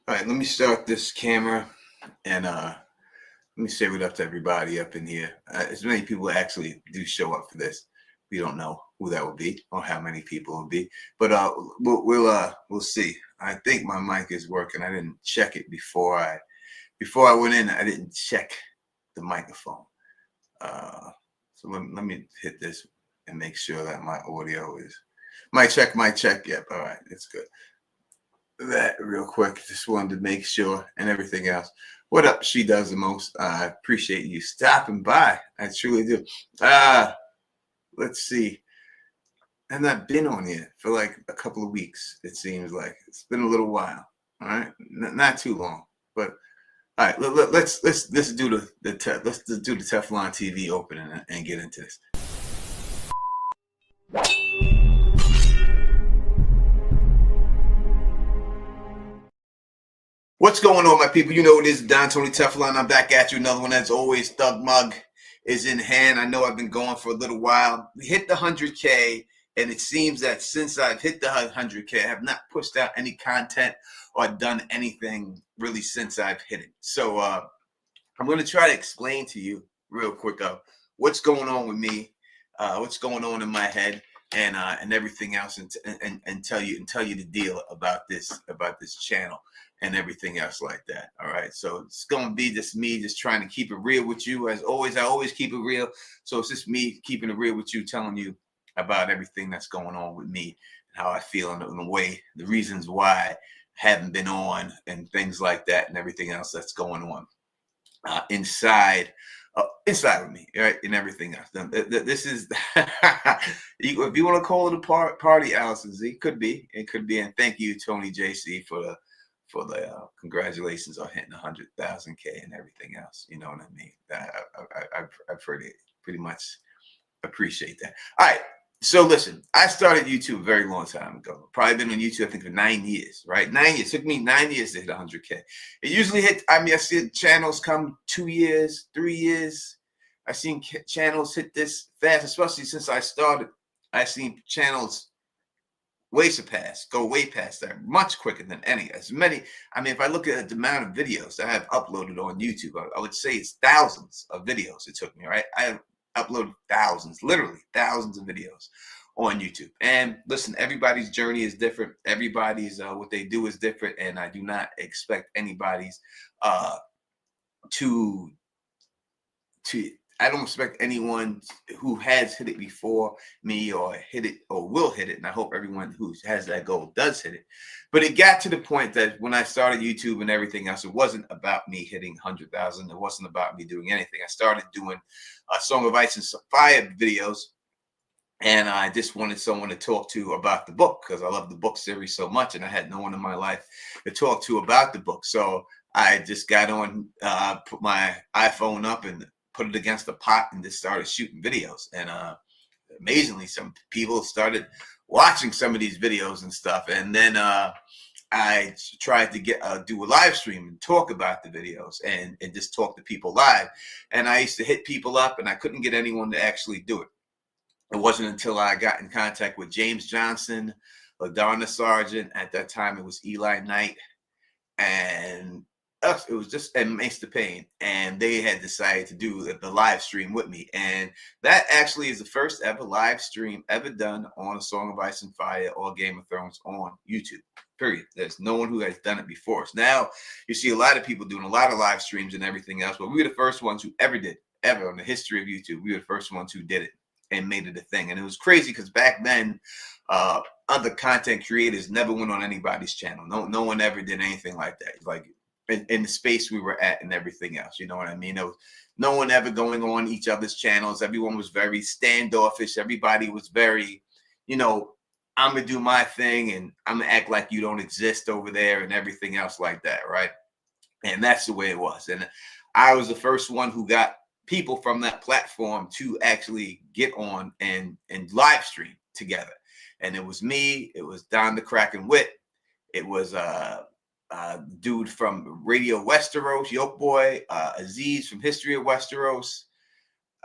All right, let me start this camera and let me say what up to everybody up in here. As many people actually do show up for this. We don't know who that will be or how many people will be, but we'll see. I think my mic is working. I didn't check it before I went in. I didn't check the microphone. Uh, so let me hit this and make sure that my audio is. Mic check, mic check. Yep. All right, it's good. That real quick. Just wanted to make sure and everything else. What up? She does the most. I appreciate you stopping by. I truly do. Let's see. I've not been on here for like a couple of weeks. It seems like it's been a little while. All right, not too long. But all right, let's do let's do the Teflon TV opening and get into this. What's going on, my people? You know it is Don Tony Teflon. I'm back at you. Another one, as always. Thug Mug is in hand. I know I've been going for a little while. We hit the 100K, and it seems that since I've hit the 100K, I have not pushed out any content or done anything really since I've hit it. So I'm going to try to explain to you real quick what's going on with me, what's going on in my head, and everything else, and tell you the deal about this channel and everything else like that. All right, so it's going to be just me just trying to keep it real with you. As always, I always keep it real, so it's just me keeping it real with you, telling you about everything that's going on with me, how I feel in the way, the reasons why I haven't been on, and things like that, and everything else that's going on inside with me, right, and everything else. This is if you want to call it a party, Allison Z, it could be, and thank you, Tony JC, for the congratulations on hitting 100,000 K and everything else. You know what I mean? I pretty much appreciate that. All right. So listen, I started YouTube a very long time ago. Probably been on YouTube, I think, for 9 years, right? 9 years. It took me 9 years to hit 100K. It usually hit, I see channels come 2 years, 3 years. I've seen channels hit this fast, especially since I started. I've seen channels go way past that, much quicker than any. As many, if I look at the amount of videos that I have uploaded on YouTube, I would say it's thousands of videos it took me, right? I have uploaded thousands, literally thousands of videos on YouTube. And listen, everybody's journey is different. Everybody's what they do is different, and I do not expect anybody's to I don't expect anyone who has hit it before me or hit it or will hit it, and I hope everyone who has that goal does hit it. But it got to the point that when I started YouTube and everything else, it wasn't about me hitting 100,000. It wasn't about me doing anything. I started doing Song of Ice and Fire videos, and I just wanted someone to talk to about the book because I love the book series so much, and I had no one in my life to talk to about the book. So I just got on, put my iPhone up and put it against the pot and just started shooting videos. And amazingly, some people started watching some of these videos and stuff. And then I tried to do a live stream and talk about the videos and just talk to people live. And I used to hit people up, and I couldn't get anyone to actually do it. It wasn't until I got in contact with James Johnson, LaDonna Sargent. At that time, it was Eli Knight, and it was just, and Mace the Pain, and they had decided to do the live stream with me. And that actually is the first ever live stream ever done on A Song of Ice and Fire or Game of Thrones on YouTube, period. There's no one who has done it before us. Now you see a lot of people doing a lot of live streams and everything else, but we were the first ones who ever did, ever in the history of YouTube. We were the first ones who did it and made it a thing. And it was crazy because back then, other content creators never went on anybody's channel. No one ever did anything like that. Like in the space we were at and everything else, you know what I mean? There was no one ever going on each other's channels. Everyone was very standoffish. Everybody was very, I'm gonna do my thing and I'm gonna act like you don't exist over there and everything else like that, right? And that's the way it was. And I was the first one who got people from that platform to actually get on and live stream together. And it was me, it was Don the Kraken Wit, it was dude from Radio Westeros, Yoke Boy, Aziz from History of Westeros,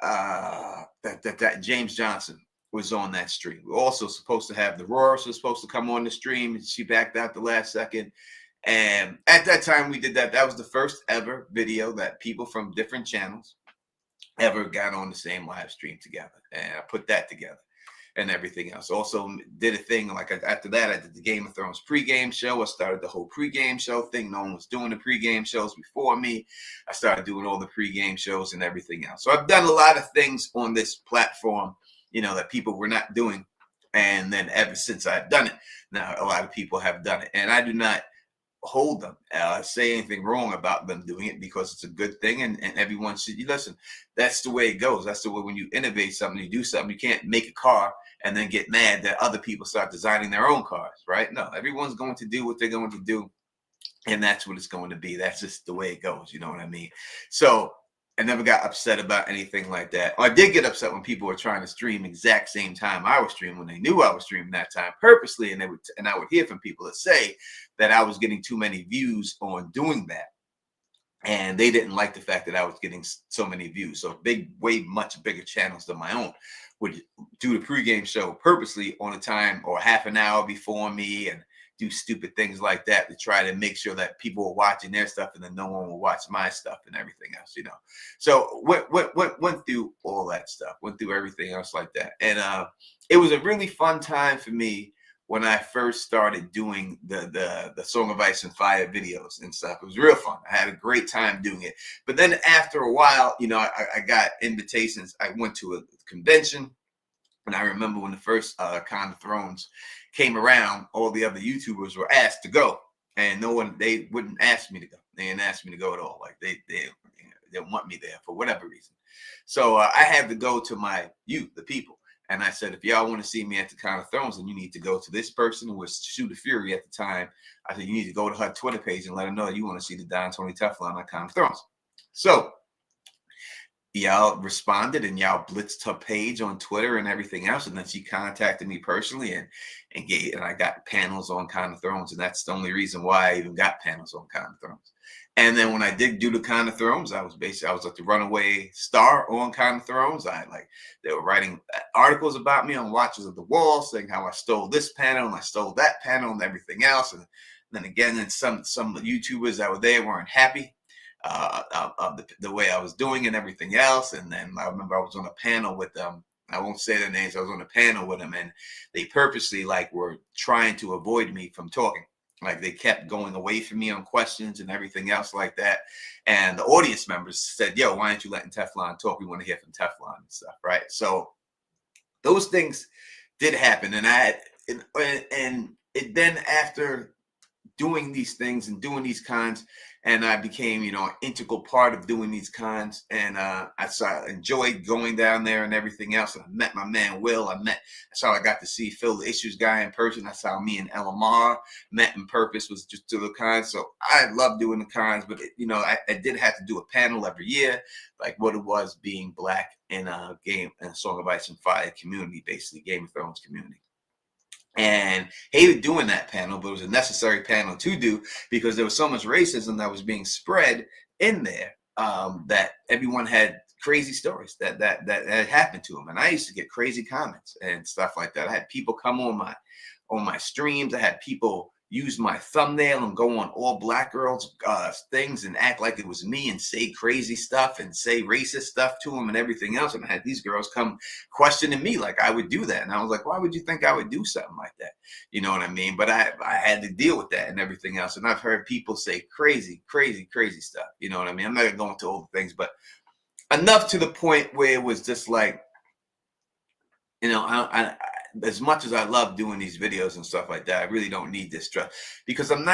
that James Johnson was on that stream. We're also supposed to have the Roar was supposed to come on the stream, and she backed out the last second. And at that time we did that. That was the first ever video that people from different channels ever got on the same live stream together. And I put that together and everything else. Also did a thing like after that, I did the Game of Thrones pregame show. I started the whole pregame show thing. No one was doing the pregame shows before me. I started doing all the pregame shows and everything else. So I've done a lot of things on this platform, you know, that people were not doing. And then ever since I've done it, now a lot of people have done it. And I do not hold them, say anything wrong about them doing it, because it's a good thing, and everyone should. You listen, that's the way it goes. That's the way when you innovate something, you do something. You can't make a car and then get mad that other people start designing their own cars, right? No, everyone's going to do what they're going to do, and that's what it's going to be. That's just the way it goes. You know what I mean? So I never got upset about anything like that. I did get upset when people were trying to stream exact same time I was streaming, when they knew I was streaming that time purposely, and I would hear from people that say that I was getting too many views on doing that, and they didn't like the fact that I was getting so many views. So way much bigger channels than my own would do the pregame show purposely on a time or half an hour before me, and do stupid things like that to try to make sure that people were watching their stuff, and then no one will watch my stuff and everything else, you know. So went through all that stuff, went through everything else like that. And it was a really fun time for me when I first started doing the Song of Ice and Fire videos and stuff. It was real fun. I had a great time doing it. But then after a while, you know, I got invitations. I went to a convention, and I remember when the first Con of Thrones came around, all the other YouTubers were asked to go, and they wouldn't ask me to go. They didn't ask me to go at all. Like they didn't want me there for whatever reason. So I had to go to my youth, the people. And I said, if y'all want to see me at the Con of Thrones, then you need to go to this person who was Shooter Fury at the time. I said, you need to go to her Twitter page and let her know you want to see the Don Tony Teflon at Con of Thrones. So y'all responded, and y'all blitzed her page on Twitter and everything else. And then she contacted me personally, and I got panels on Con of Thrones. And that's the only reason why I even got panels on Con of Thrones. And then when I did do the Con of Thrones, I was like the runaway star on Con of Thrones. They were writing articles about me on Watchers of the Wall, saying how I stole this panel and I stole that panel and everything else. And then again, and some YouTubers that were there weren't happy of the way I was doing and everything else. And then I remember I was on a panel with them. I won't say their names. I was on a panel with them, and they purposely were trying to avoid me from talking. Like they kept going away from me on questions and everything else like that. And the audience members said, yo, why aren't you letting Teflon talk? We want to hear from Teflon and stuff, right? So those things did happen. And then after doing these things and doing these cons, and I became, you know, an integral part of doing these cons. And I enjoyed going down there and everything else. And I met my man Will. That's how I got to see Phil the Issues guy in person. That's how me and LMR met in purpose, was just to the cons. So I love doing the cons, but you know, I did have to do a panel every year, like what it was being Black in a Song of Ice and Fire community, basically Game of Thrones community. And hated doing that panel, but it was a necessary panel to do, because there was so much racism that was being spread in there, that everyone had crazy stories that had happened to them. And I used to get crazy comments and stuff like that. I had people come on my streams. I had people use my thumbnail and go on all Black girls things and act like it was me and say crazy stuff and say racist stuff to them and everything else. And I had these girls come questioning me like I would do that. And I was like, why would you think I would do something like that? You know what I mean? But I had to deal with that and everything else. And I've heard people say crazy stuff. You know what I mean? I'm not gonna go into all the things, but enough to the point where it was just like, you know, I as much as I love doing these videos and stuff like that, I really don't need this stress, because I'm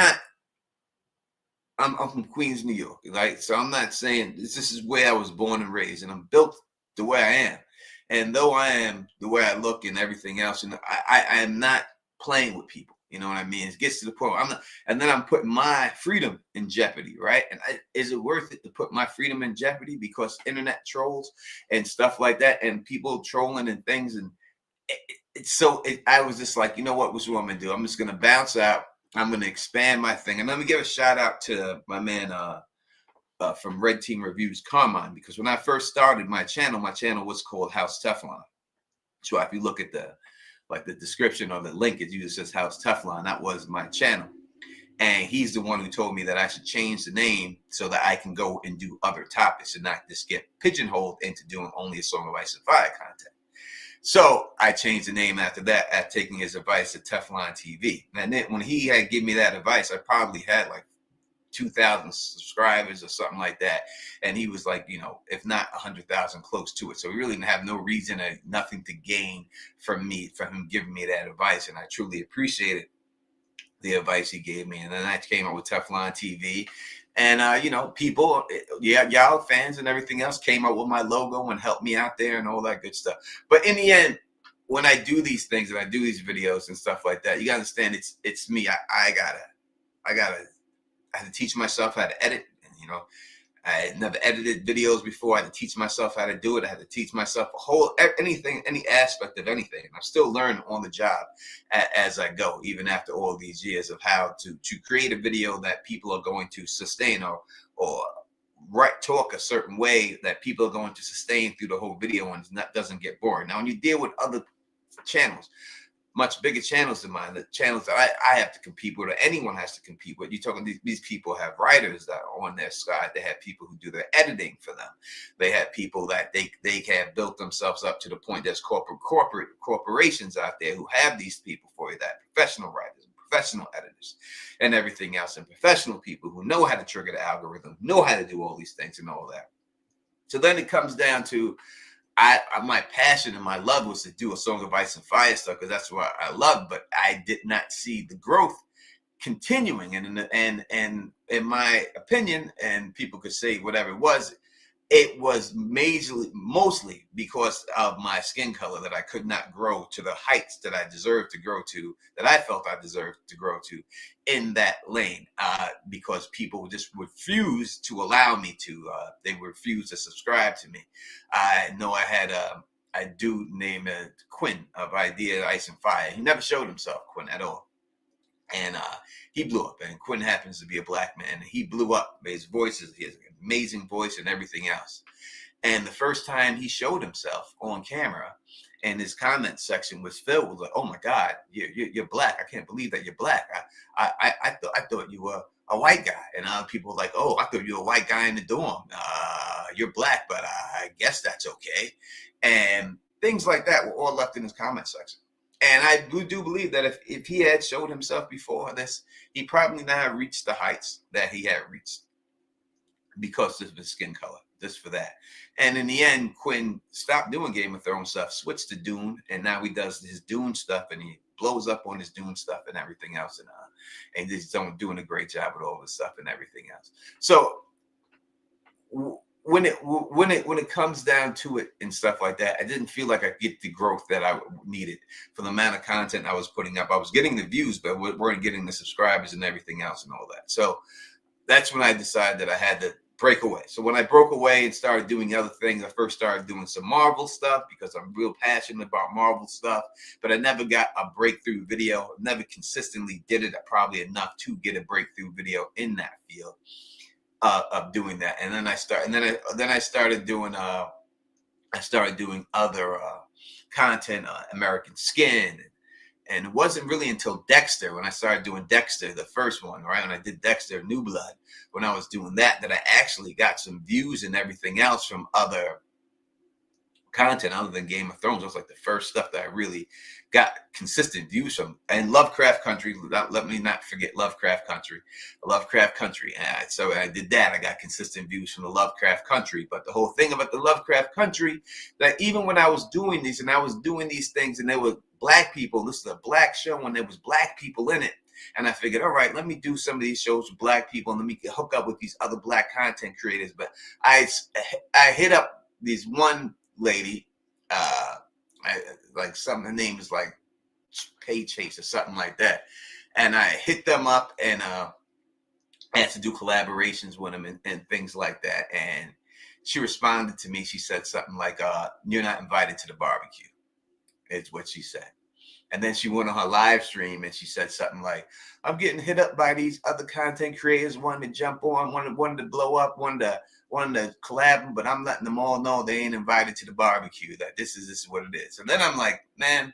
from Queens, New York, right? So I'm not saying this is where I was born and raised, and I'm built the way I am. And though I am the way I look and everything else, and I am not playing with people. You know what I mean? It gets to the point where I'm putting my freedom in jeopardy, right? And is it worth it to put my freedom in jeopardy because internet trolls and stuff like that, and people trolling and things? And I was just like, you know what was wrong to do? I'm just going to bounce out. I'm going to expand my thing. And let me give a shout out to my man from Red Team Reviews, Carmine, because when I first started my channel was called House Teflon. So if you look at the description or the link, it usually says House Teflon. That was my channel. And he's the one who told me that I should change the name so that I can go and do other topics and not just get pigeonholed into doing only a Song of Ice and Fire content. So I changed the name after that, after taking his advice to Teflon TV. And then when he had given me that advice, I probably had like 2,000 subscribers or something like that. And he was like, if not 100,000, close to it. So we really didn't have no reason or nothing to gain from him giving me that advice. And I truly appreciated the advice he gave me. And then I came up with Teflon TV. And, people, y'all fans and everything else came up with my logo and helped me out there and all that good stuff. But in the end, when I do these things and I do these videos and stuff like that, you gotta understand it's me. I had to teach myself how to edit. And, I had never edited videos before. I had to teach myself how to do it. I had to teach myself any aspect of anything. I'm still learning on the job as I go, even after all these years of how to create a video that people are going to sustain or talk a certain way that people are going to sustain through the whole video and doesn't get boring. Now, when you deal with other channels, much bigger channels than mine, the channels that I have to compete with, or anyone has to compete with. You're talking, these people have writers that are on their side. They have people who do their editing for them. They have people that they have built themselves up to the point there's corporations out there who have these people for you, that professional writers, professional editors, and everything else, and professional people who know how to trigger the algorithm, know how to do all these things and all that. So then it comes down to, my passion and my love was to do a Song of Ice and Fire stuff, because that's what I love, but I did not see the growth continuing. And in my opinion, and people could say whatever it was mostly because of my skin color, that I could not grow to the heights that I deserved to grow to, that I felt I deserved to grow to in that lane, because people just refused to allow me to. They refused to subscribe to me. I know I had a dude named Quinn of Idea Ice and Fire. He never showed himself, Quinn, at all. And he blew up. And Quinn happens to be a black man. And he blew up. His voice he has an amazing voice and everything else. And the first time he showed himself on camera, and his comment section was filled with like, "Oh my God, you're black. I can't believe that you're black. I thought you were a white guy." And other people were like, "Oh, I thought you were a white guy in the dorm. You're black, but I guess that's okay." And things like that were all left in his comment section. And I do believe that if he had showed himself before this, he probably not reached the heights that he had reached because of his skin color, just for that. And in the end, Quinn stopped doing Game of Thrones stuff, switched to Dune, and now he does his Dune stuff, and he blows up on his Dune stuff and everything else, and he's doing a great job with all this stuff and everything else. So when it comes down to it and stuff like that, I didn't feel like I get the growth that I needed for the amount of content I was putting up. I was getting the views, but we weren't getting the subscribers and everything else and all that. So that's when I decided that I had to break away. So when I broke away and started doing other things, I first started doing some Marvel stuff because I'm real passionate about Marvel stuff, but I never got a breakthrough video, never consistently did it probably enough to get a breakthrough video in that field of doing that. And then I started doing other content, American Skin. And it wasn't really until Dexter, when I started doing Dexter, the first one, right? When I did Dexter New Blood, when I was doing that I actually got some views and everything else from other content other than Game of Thrones. It was like the first stuff that I really got consistent views from. And Lovecraft Country, let me not forget Lovecraft Country. So I did that. I got consistent views from the Lovecraft Country. But the whole thing about the Lovecraft Country, that even when I was doing these and I was doing these things and there were black people, this is a black show and there was black people in it. And I figured, all right, let me do some of these shows with black people and let me hook up with these other black content creators. But I hit up these one lady, her name is like Pay Chase or something like that. And I hit them up and I had to do collaborations with them and things like that. And she responded to me. She said something like, "You're not invited to the barbecue," is what she said. And then she went on her live stream and she said something like, "I'm getting hit up by these other content creators wanting to jump on, wanting to blow up, wanting to collab, but I'm letting them all know they ain't invited to the barbecue, that this is what it is." And then I'm like, man,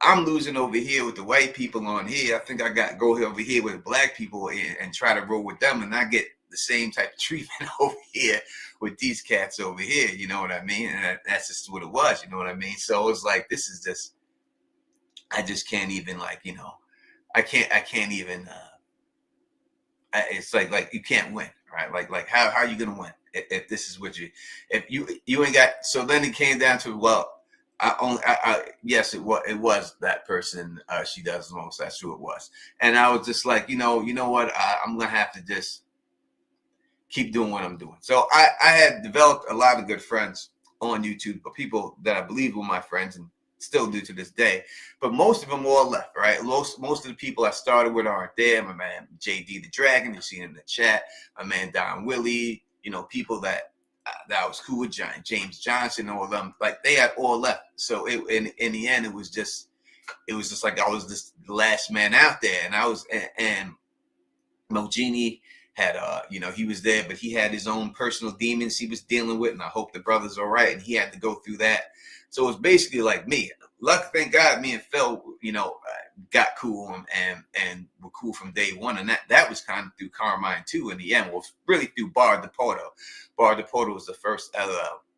I'm losing over here with the white people on here. I think I got to go over here with black people and try to roll with them, and I get the same type of treatment over here with these cats over here. You know what I mean? And that's just what it was. You know what I mean? So it's like, this is just, I just can't even, like, I can't even. It's like you can't win, right? Like how are you gonna win if this is what if you ain't got? So then it came down to, well, yes, it was that person. She does the most. That's who it was. And I was just like, you know what? I'm gonna have to just keep doing what I'm doing. So I had developed a lot of good friends on YouTube, but people that I believe were my friends and still do to this day. But most of them all left, right? Most of the people I started with aren't there. My man JD the Dragon, you see in the chat. My man Don Willie, people that I was cool with, James Johnson, all of them, like they had all left. So in the end, it was just like I was just the last man out there, and and Mojini had he was there, but he had his own personal demons he was dealing with, and I hope the brother's all right, and he had to go through that. So it was basically like me. Thank God, me and Phil, got cool and were cool from day one, and that was kind of through Carmine too. In the end, was really through Bar DePorto. Bar DePorto was the first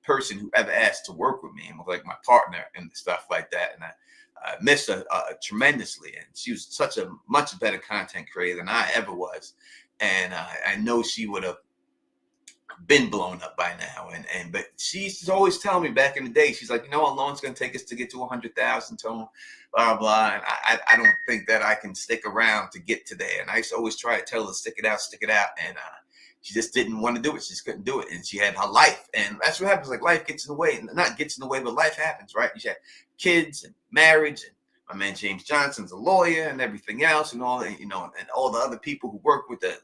person who ever asked to work with me, and was like my partner and stuff like that. And I missed her tremendously, and she was such a much better content creator than I ever was. And I know she would have been blown up by now. But she's always telling me back in the day, she's like, how long it's going to take us to get to 100,000 tone, blah, blah. And I don't think that I can stick around to get to there. And I used to always try to tell her, stick it out. And she just didn't want to do it. She just couldn't do it. And she had her life. And that's what happens. Like, life gets in the way. Not gets in the way, but life happens, right? You had kids and marriage, and my man James Johnson's a lawyer and everything else, and all, and all the other people who work with the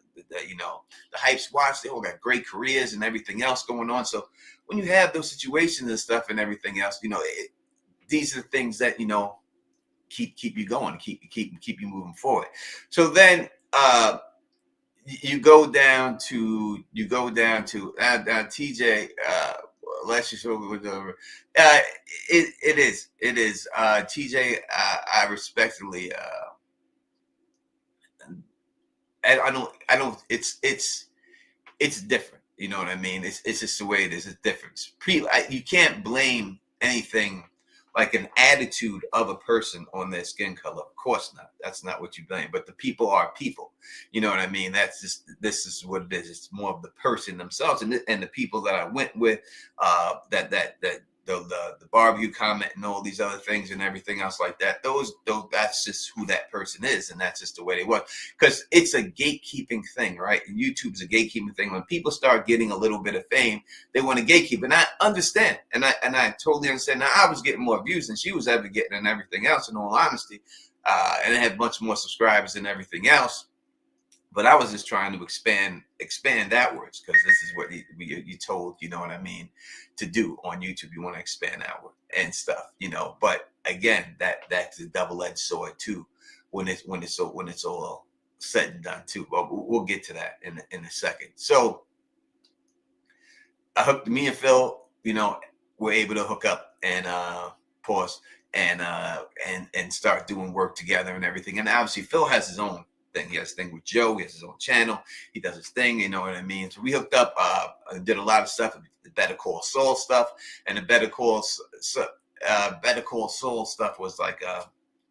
Hype Squads, they all got great careers and everything else going on. So when you have those situations and stuff and everything else, these are the things that keep you going, keep you moving forward. So then you go down to TJ. Let's just over over. It is TJ. I respectfully. I don't. It's different. You know what I mean? It's just the way it is. It's different. You can't blame anything like an attitude of a person on their skin color. Of course not. That's not what you blame. But the people are people. You know what I mean? This is what it is. It's more of the person themselves and the people that I went with. The barbecue comment and all these other things and everything else like that. Those that's just who that person is, and that's just the way they was. Because it's a gatekeeping thing, right? And YouTube's a gatekeeping thing. When people start getting a little bit of fame, they want to gatekeep, and I understand, and I totally understand. Now I was getting more views than she was ever getting, and everything else. In all honesty, and I had much more subscribers and everything else. But I was just trying to expand outwards, because this is what you told, you know what I mean, to do on YouTube. You want to expand outward and stuff, But again, that's a double-edged sword too, when it's all said and done too. But we'll get to that in a second. So me and Phil, were able to hook up and pause and start doing work together and everything. And obviously Phil has his own thing. He has a thing with Joe. He has his own channel. He does his thing. You know what I mean? So we hooked up, did a lot of stuff, the Better Call Saul stuff, and the Better Call Saul stuff was like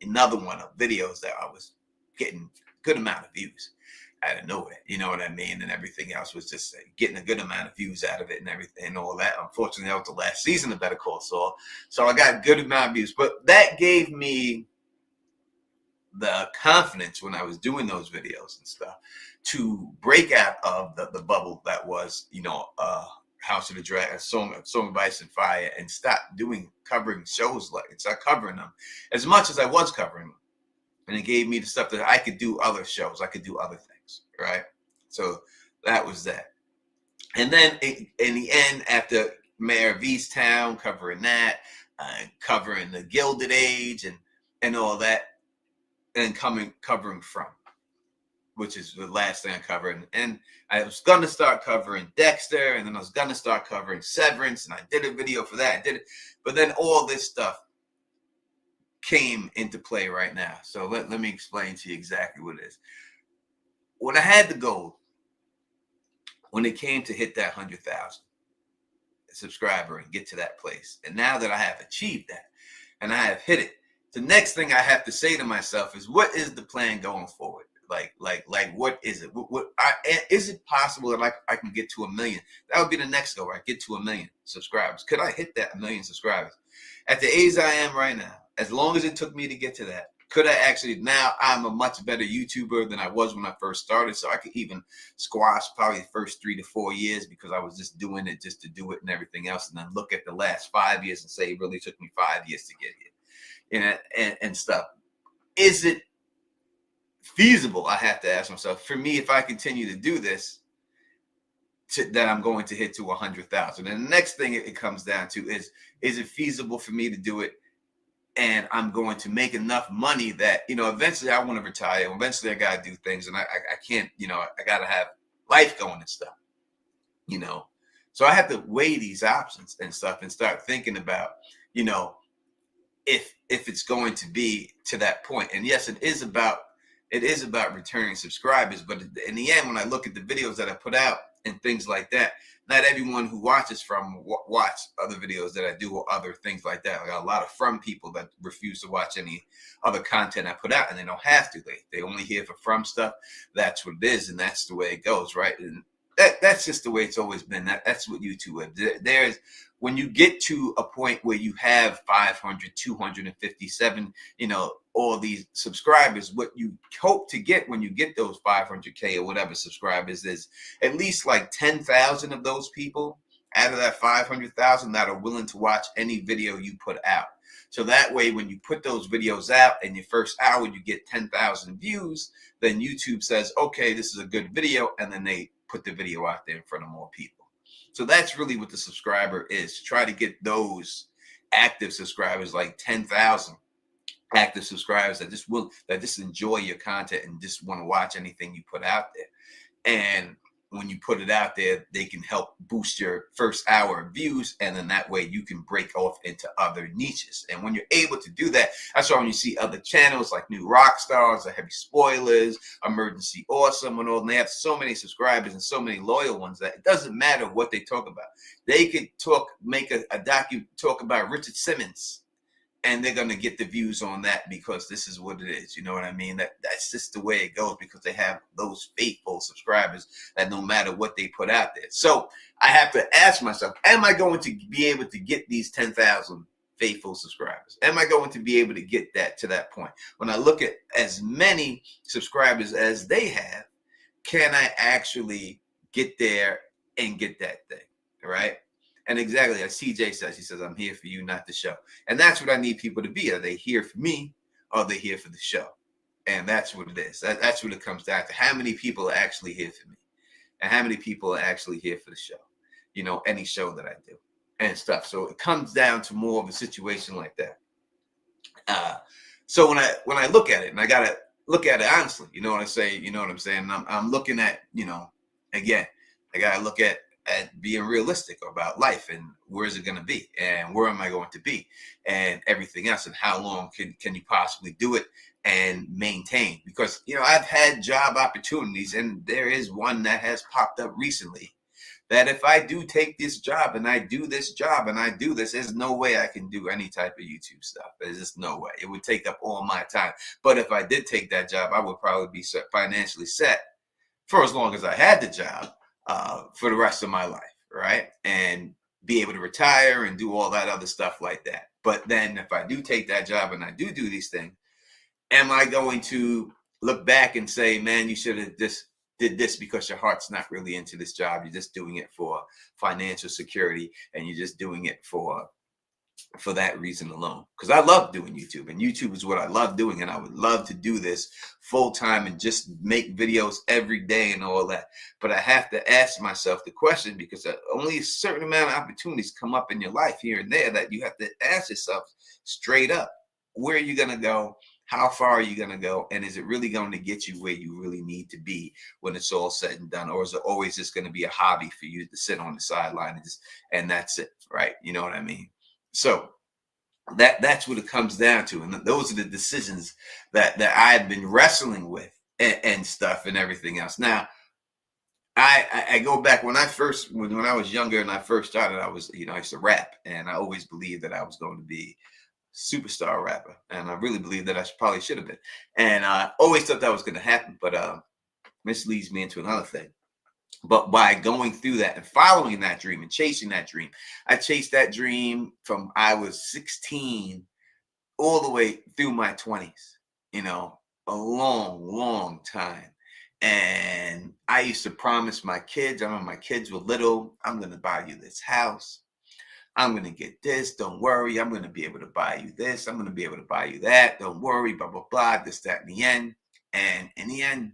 another one of videos that I was getting good amount of views out of nowhere. You know what I mean? And everything else was just getting a good amount of views out of it and everything and all that. Unfortunately, that was the last season of Better Call Saul, so I got a good amount of views. But that gave me the confidence when I was doing those videos and stuff to break out of the bubble that was, House of the Dragon, Song of Ice and Fire, and stop covering shows start covering them as much as I was covering them. And it gave me the stuff that I could do other shows. I could do other things, right? So that was that. And then in the end, after Mayor of Easttown, covering that, covering the Gilded Age and all that, and covering From, which is the last thing I covered. And I was going to start covering Dexter, and then I was going to start covering Severance, and I did a video for that. I did it. But then all this stuff came into play right now. So let me explain to you exactly what it is. When I had the goal, when it came to hit that 100,000 subscriber and get to that place, and now that I have achieved that and I have hit it, the next thing I have to say to myself is, what is the plan going forward? Like, what is it? Is it possible that I can get to 1 million? That would be the next goal, right? Get to 1 million subscribers. Could I hit that 1 million subscribers at the age I am right now? As long as it took me to get to that, could I actually? Now I'm a much better YouTuber than I was when I first started, so I could even squash probably the first 3 to 4 years because I was just doing it just to do it and everything else, and then look at the last 5 years and say it really took me 5 years to get here, and stuff. Is it feasible? I have to ask myself. For me, if I continue to do this, that I'm going to hit to 100,000. And the next thing it comes down to is it feasible for me to do it? And I'm going to make enough money that, eventually I want to retire. Eventually I got to do things, and I can't, I got to have life going and stuff, So I have to weigh these options and stuff and start thinking about, if it's going to be to that point. And yes, it is about returning subscribers. But in the end, when I look at the videos that I put out and things like that, not everyone who watches from watch other videos that I do or other things like that. I got a lot of from people that refuse to watch any other content I put out, and they don't have to. They only hear from stuff. That's what it is, and that's the way it goes, right? And that's just the way it's always been. That's what YouTube is. There's when you get to a point where you have 500, 257, all these subscribers, what you hope to get when you get those 500K or whatever subscribers is at least like 10,000 of those people out of that 500,000 that are willing to watch any video you put out. So that way, when you put those videos out in your first hour, you get 10,000 views, then YouTube says, okay, this is a good video. And then they put the video out there in front of more people. So that's really what the subscriber is. Try to get those active subscribers, like 10,000 active subscribers that just enjoy your content and just want to watch anything you put out there. And when you put it out there, they can help boost your first hour of views, and then that way you can break off into other niches. And when you're able to do that, that's why when you see other channels like New Rock Stars or Heavy Spoilers, Emergency Awesome, and all, and they have so many subscribers and so many loyal ones that it doesn't matter what they talk about. They could make a talk about Richard Simmons, and they're going to get the views on that because this is what it is. You know what I mean? That's just the way it goes because they have those faithful subscribers that no matter what they put out there. So I have to ask myself, am I going to be able to get these 10,000 faithful subscribers? Am I going to be able to get that to that point? When I look at as many subscribers as they have, can I actually get there and get that thing, right? And exactly as CJ says, he says, I'm here for you, not the show. And that's what I need people to be. Are they here for me or are they here for the show? And that's what it is. That's what it comes down to. How many people are actually here for me? And how many people are actually here for the show? Any show that I do and stuff. So it comes down to more of a situation like that. So when I look at it, and I got to look at it honestly, you know what I say? You know what I'm saying? I'm looking at, again, I got to look at being realistic about life and where is it going to be and where am I going to be and everything else, and how long can you possibly do it and maintain? Because I've had job opportunities, and there is one that has popped up recently that if I do take this job and I do this job and I do this, there's no way I can do any type of YouTube stuff. There's just no way. It would take up all my time. But if I did take that job, I would probably be financially set for as long as I had the job. For the rest of my life, right? And be able to retire and do all that other stuff like that. But then if I do take that job and I do these things, am I going to look back and say, man, you should have just did this because your heart's not really into this job. You're just doing it for financial security, and you're just doing it for that reason alone. Because I love doing YouTube, and YouTube is what I love doing, and I would love to do this full time and just make videos every day and all that. But I have to ask myself the question, because only a certain amount of opportunities come up in your life here and there that you have to ask yourself straight up, where are you going to go? How far are you going to go? And is it really going to get you where you really need to be when it's all said and done? Or is it always just going to be a hobby for you to sit on the sideline and that's it, right? You know what I mean? So That's what it comes down to, and those are the decisions that I've been wrestling with, and stuff and everything else. Now, I go back when when I was younger and I first started, I was, I used to rap, and I always believed that I was going to be superstar rapper, and I really believe that I probably should have been, and I always thought that was going to happen. But this leads me into another thing. But by going through that and following that dream and chasing that dream, I chased that dream from I was 16 all the way through my 20s, a long, long time. And I used to promise my kids, I remember my kids were little, I'm going to buy you this house. I'm going to get this. Don't worry. I'm going to be able to buy you this. I'm going to be able to buy you that. Don't worry, blah, blah, blah, this, that, in the end. And in the end,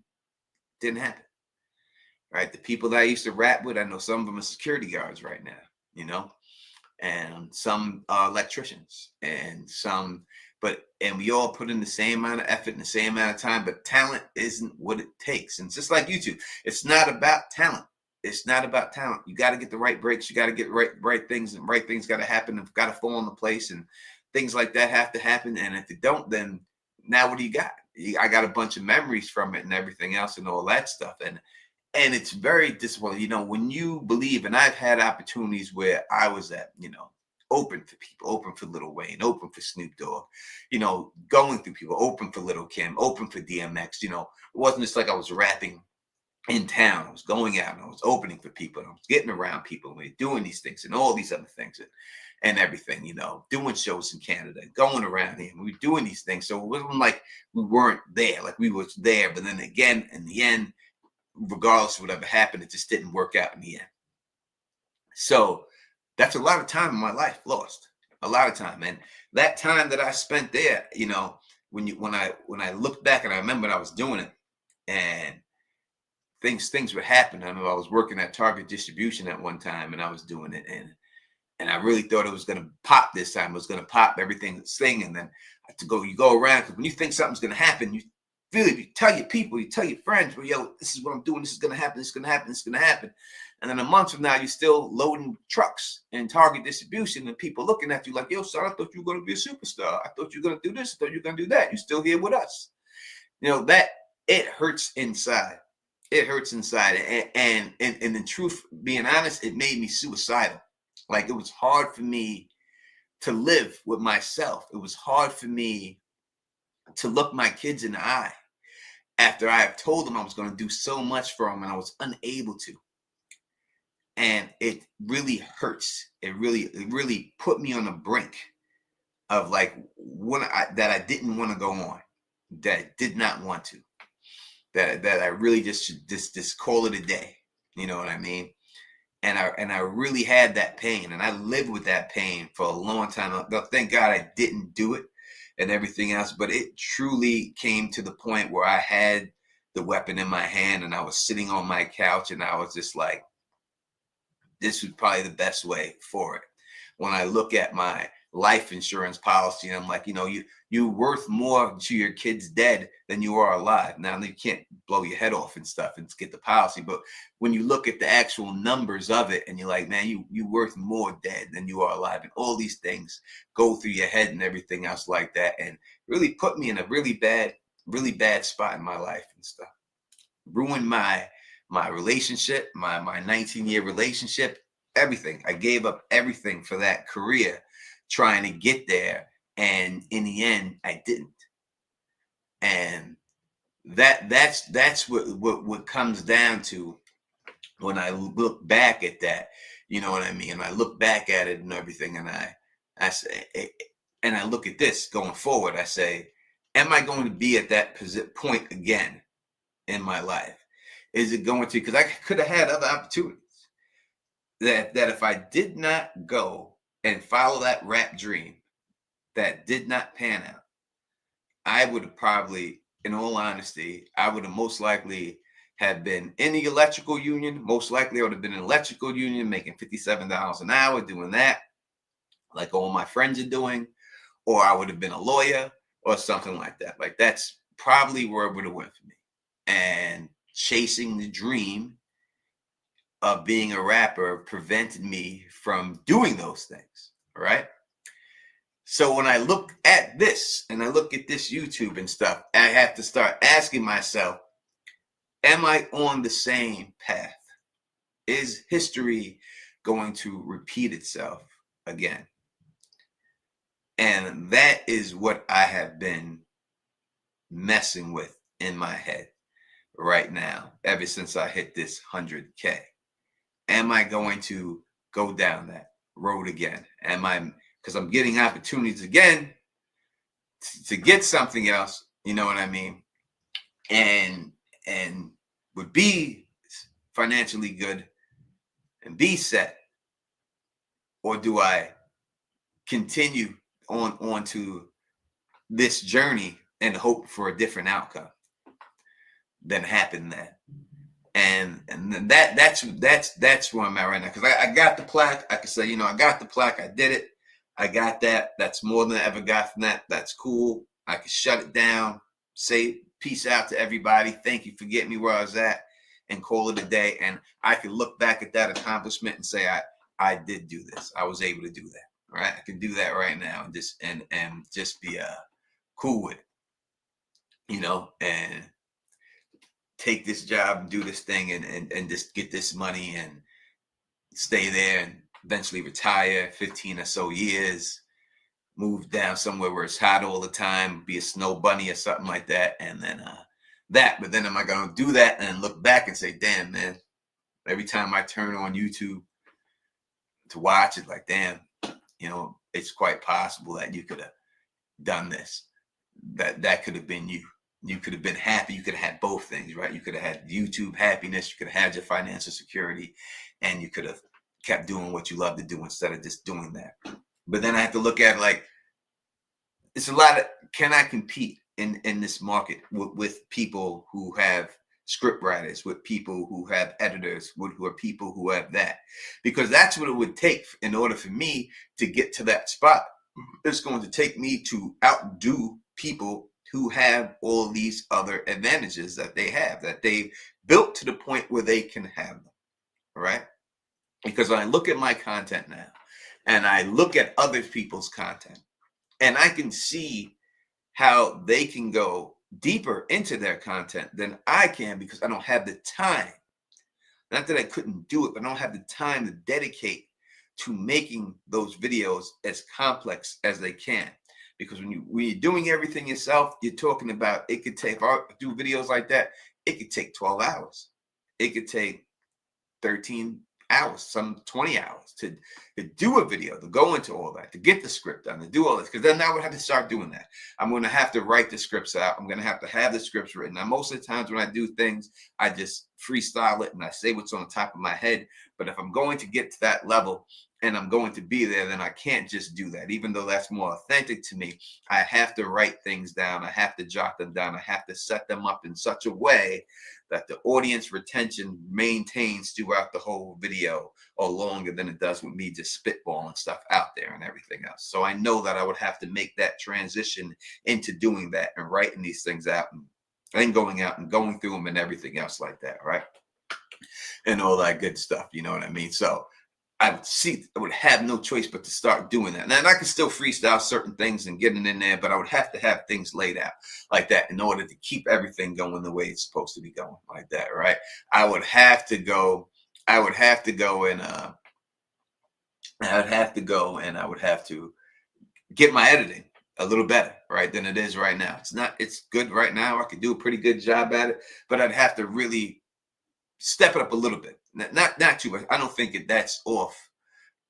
didn't happen. Right. The people that I used to rap with, I know some of them are security guards right now, and some electricians, and and we all put in the same amount of effort and the same amount of time, but talent isn't what it takes. And it's just like YouTube. It's not about talent. It's not about talent. You got to get the right breaks. You got to get right things, and right things got to happen and got to fall into place, and things like that have to happen. And if they don't, then now what do you got? I got a bunch of memories from it and everything else and all that stuff. And it's very disappointing, when you believe, and I've had opportunities where I was at, open for people, open for Lil Wayne, open for Snoop Dogg, going through people, open for Little Kim, open for DMX, it wasn't just like I was rapping in town. I was going out and I was opening for people, and I was getting around people, and we were doing these things and all these other things and everything, doing shows in Canada, going around here, and we were doing these things. So it wasn't like we weren't there, like we was there, but then again, in the end, regardless of whatever happened, it just didn't work out in the end. So that's a lot of time in my life lost, a lot of time. And that time that I spent there, when I look back and I remember when I was doing it, and things would happen. I remember I was working at Target Distribution at one time, and I was doing it, and I really thought it was going to pop this time. It was going to pop everything, sing, and then you go around, because when you think something's going to happen, you feel it. You tell your people, you tell your friends, well, yo, this is what I'm doing. This is going to happen. This is going to happen. This is going to happen. And then a month from now, you're still loading trucks in Target Distribution, and people looking at you like, yo, son, I thought you were going to be a superstar. I thought you were going to do this. I thought you were going to do that. You're still here with us. That it hurts inside. It hurts inside. And in truth, being honest, it made me suicidal. Like, it was hard for me to live with myself. It was hard for me to look my kids in the eye after I have told them I was going to do so much for them, and I was unable to. And it really hurts. It really put me on the brink of like that I didn't want to go on, that I did not want to, that I really just call it a day. You know what I mean? And I really had that pain, and I lived with that pain for a long time. Thank God I didn't do it and everything else, but it truly came to the point where I had the weapon in my hand, and I was sitting on my couch, and I was just like, this was probably the best way for it. When I look at my life insurance policy, and I'm like, you're worth more to your kids dead than you are alive. Now, you can't blow your head off and stuff and get the policy, but when you look at the actual numbers of it, and you're like, man, you worth more dead than you are alive, and all these things go through your head and everything else like that, and really put me in a really bad spot in my life and stuff. Ruined my relationship, my 19-year relationship, everything. I gave up everything for that career, trying to get there, and in the end, I didn't. And that's what comes down to when I look back at that. You know what I mean? And I look back at it and everything, and I say, and I look at this going forward. I say, am I going to be at that point again in my life? Is it going to? Because I could have had other opportunities. That if I did not go and follow that rap dream, that did not pan out, I would have probably, in all honesty, I would have most likely have been in the electrical union. Most likely I would have been in an electrical union, making $57 an hour, doing that, like all my friends are doing, or I would have been a lawyer or something like that. Like, that's probably where it would have went for me. And chasing the dream of being a rapper prevented me from doing those things. All right. So when I look at this and I look at this YouTube and stuff, I have to start asking myself, am I on the same path? Is history going to repeat itself again? And that is what I have been messing with in my head right now, ever since I hit this 100K. Am I going to go down that road again? Am I, because I'm getting opportunities again to get something else, you know what I mean? And would be financially good and be set, or do I continue on to this journey and hope for a different outcome than happened then? And that's where I'm at right now, because I got the plaque. I can say, you know, I got the plaque, I did it, I got that. That's more than I ever got from that. That's cool. I can shut it down, say peace out to everybody, thank you for getting me where I was at, and call it a day. And I can look back at that accomplishment and say, I did do this. I was able to do that. Right? I can do that right now and just be cool with it, you know, and take this job and do this thing and just get this money and stay there and eventually retire 15 or so years, move down somewhere where it's hot all the time, be a snow bunny or something like that. And then but then am I going to do that and look back and say, damn, man, every time I turn on YouTube to watch it, like, damn, you know, it's quite possible that you could have done this. That could have been you. You could have been happy. You could have had both things, right? You could have had YouTube happiness. You could have had your financial security, and you could have kept doing what you love to do instead of just doing that. But then I have to look at it like, it's a lot of, can I compete in this market with people who have script writers, with people who have editors, who are people who have that? Because that's what it would take in order for me to get to that spot. It's going to take me to outdo people who have all these other advantages that they have, that they've built to the point where they can have them, right? Because when I look at my content now, and I look at other people's content, and I can see how they can go deeper into their content than I can, because I don't have the time. Not that I couldn't do it, but I don't have the time to dedicate to making those videos as complex as they can. Because when you're doing everything yourself, you're talking about, it could take, if I do videos like that, it could take 12 hours. It could take 13 hours, some 20 hours to do a video, to go into all that, to get the script done, to do all this. Because then I would have to start doing that. I'm going to have to write the scripts out. I'm going to have the scripts written. Now, most of the times when I do things, I just freestyle it and I say what's on the top of my head. But if I'm going to get to that level and I'm going to be there, then I can't just do that. Even though that's more authentic to me, I have to write things down. I have to jot them down. I have to set them up in such a way that the audience retention maintains throughout the whole video, or longer than it does with me just spitballing stuff out there and everything else. So I know that I would have to make that transition into doing that and writing these things out and going out and going through them and everything else like that, right? And all that good stuff, you know what I mean? So I would have no choice but to start doing that. And I could still freestyle certain things and get it in there, but I would have to have things laid out like that in order to keep everything going the way it's supposed to be going, like that, right? I would have to go and I would have to get my editing a little better, right, than it is right now. It's good right now. I could do a pretty good job at it, but I'd have to really step it up a little bit. Not too much. I don't think that's off.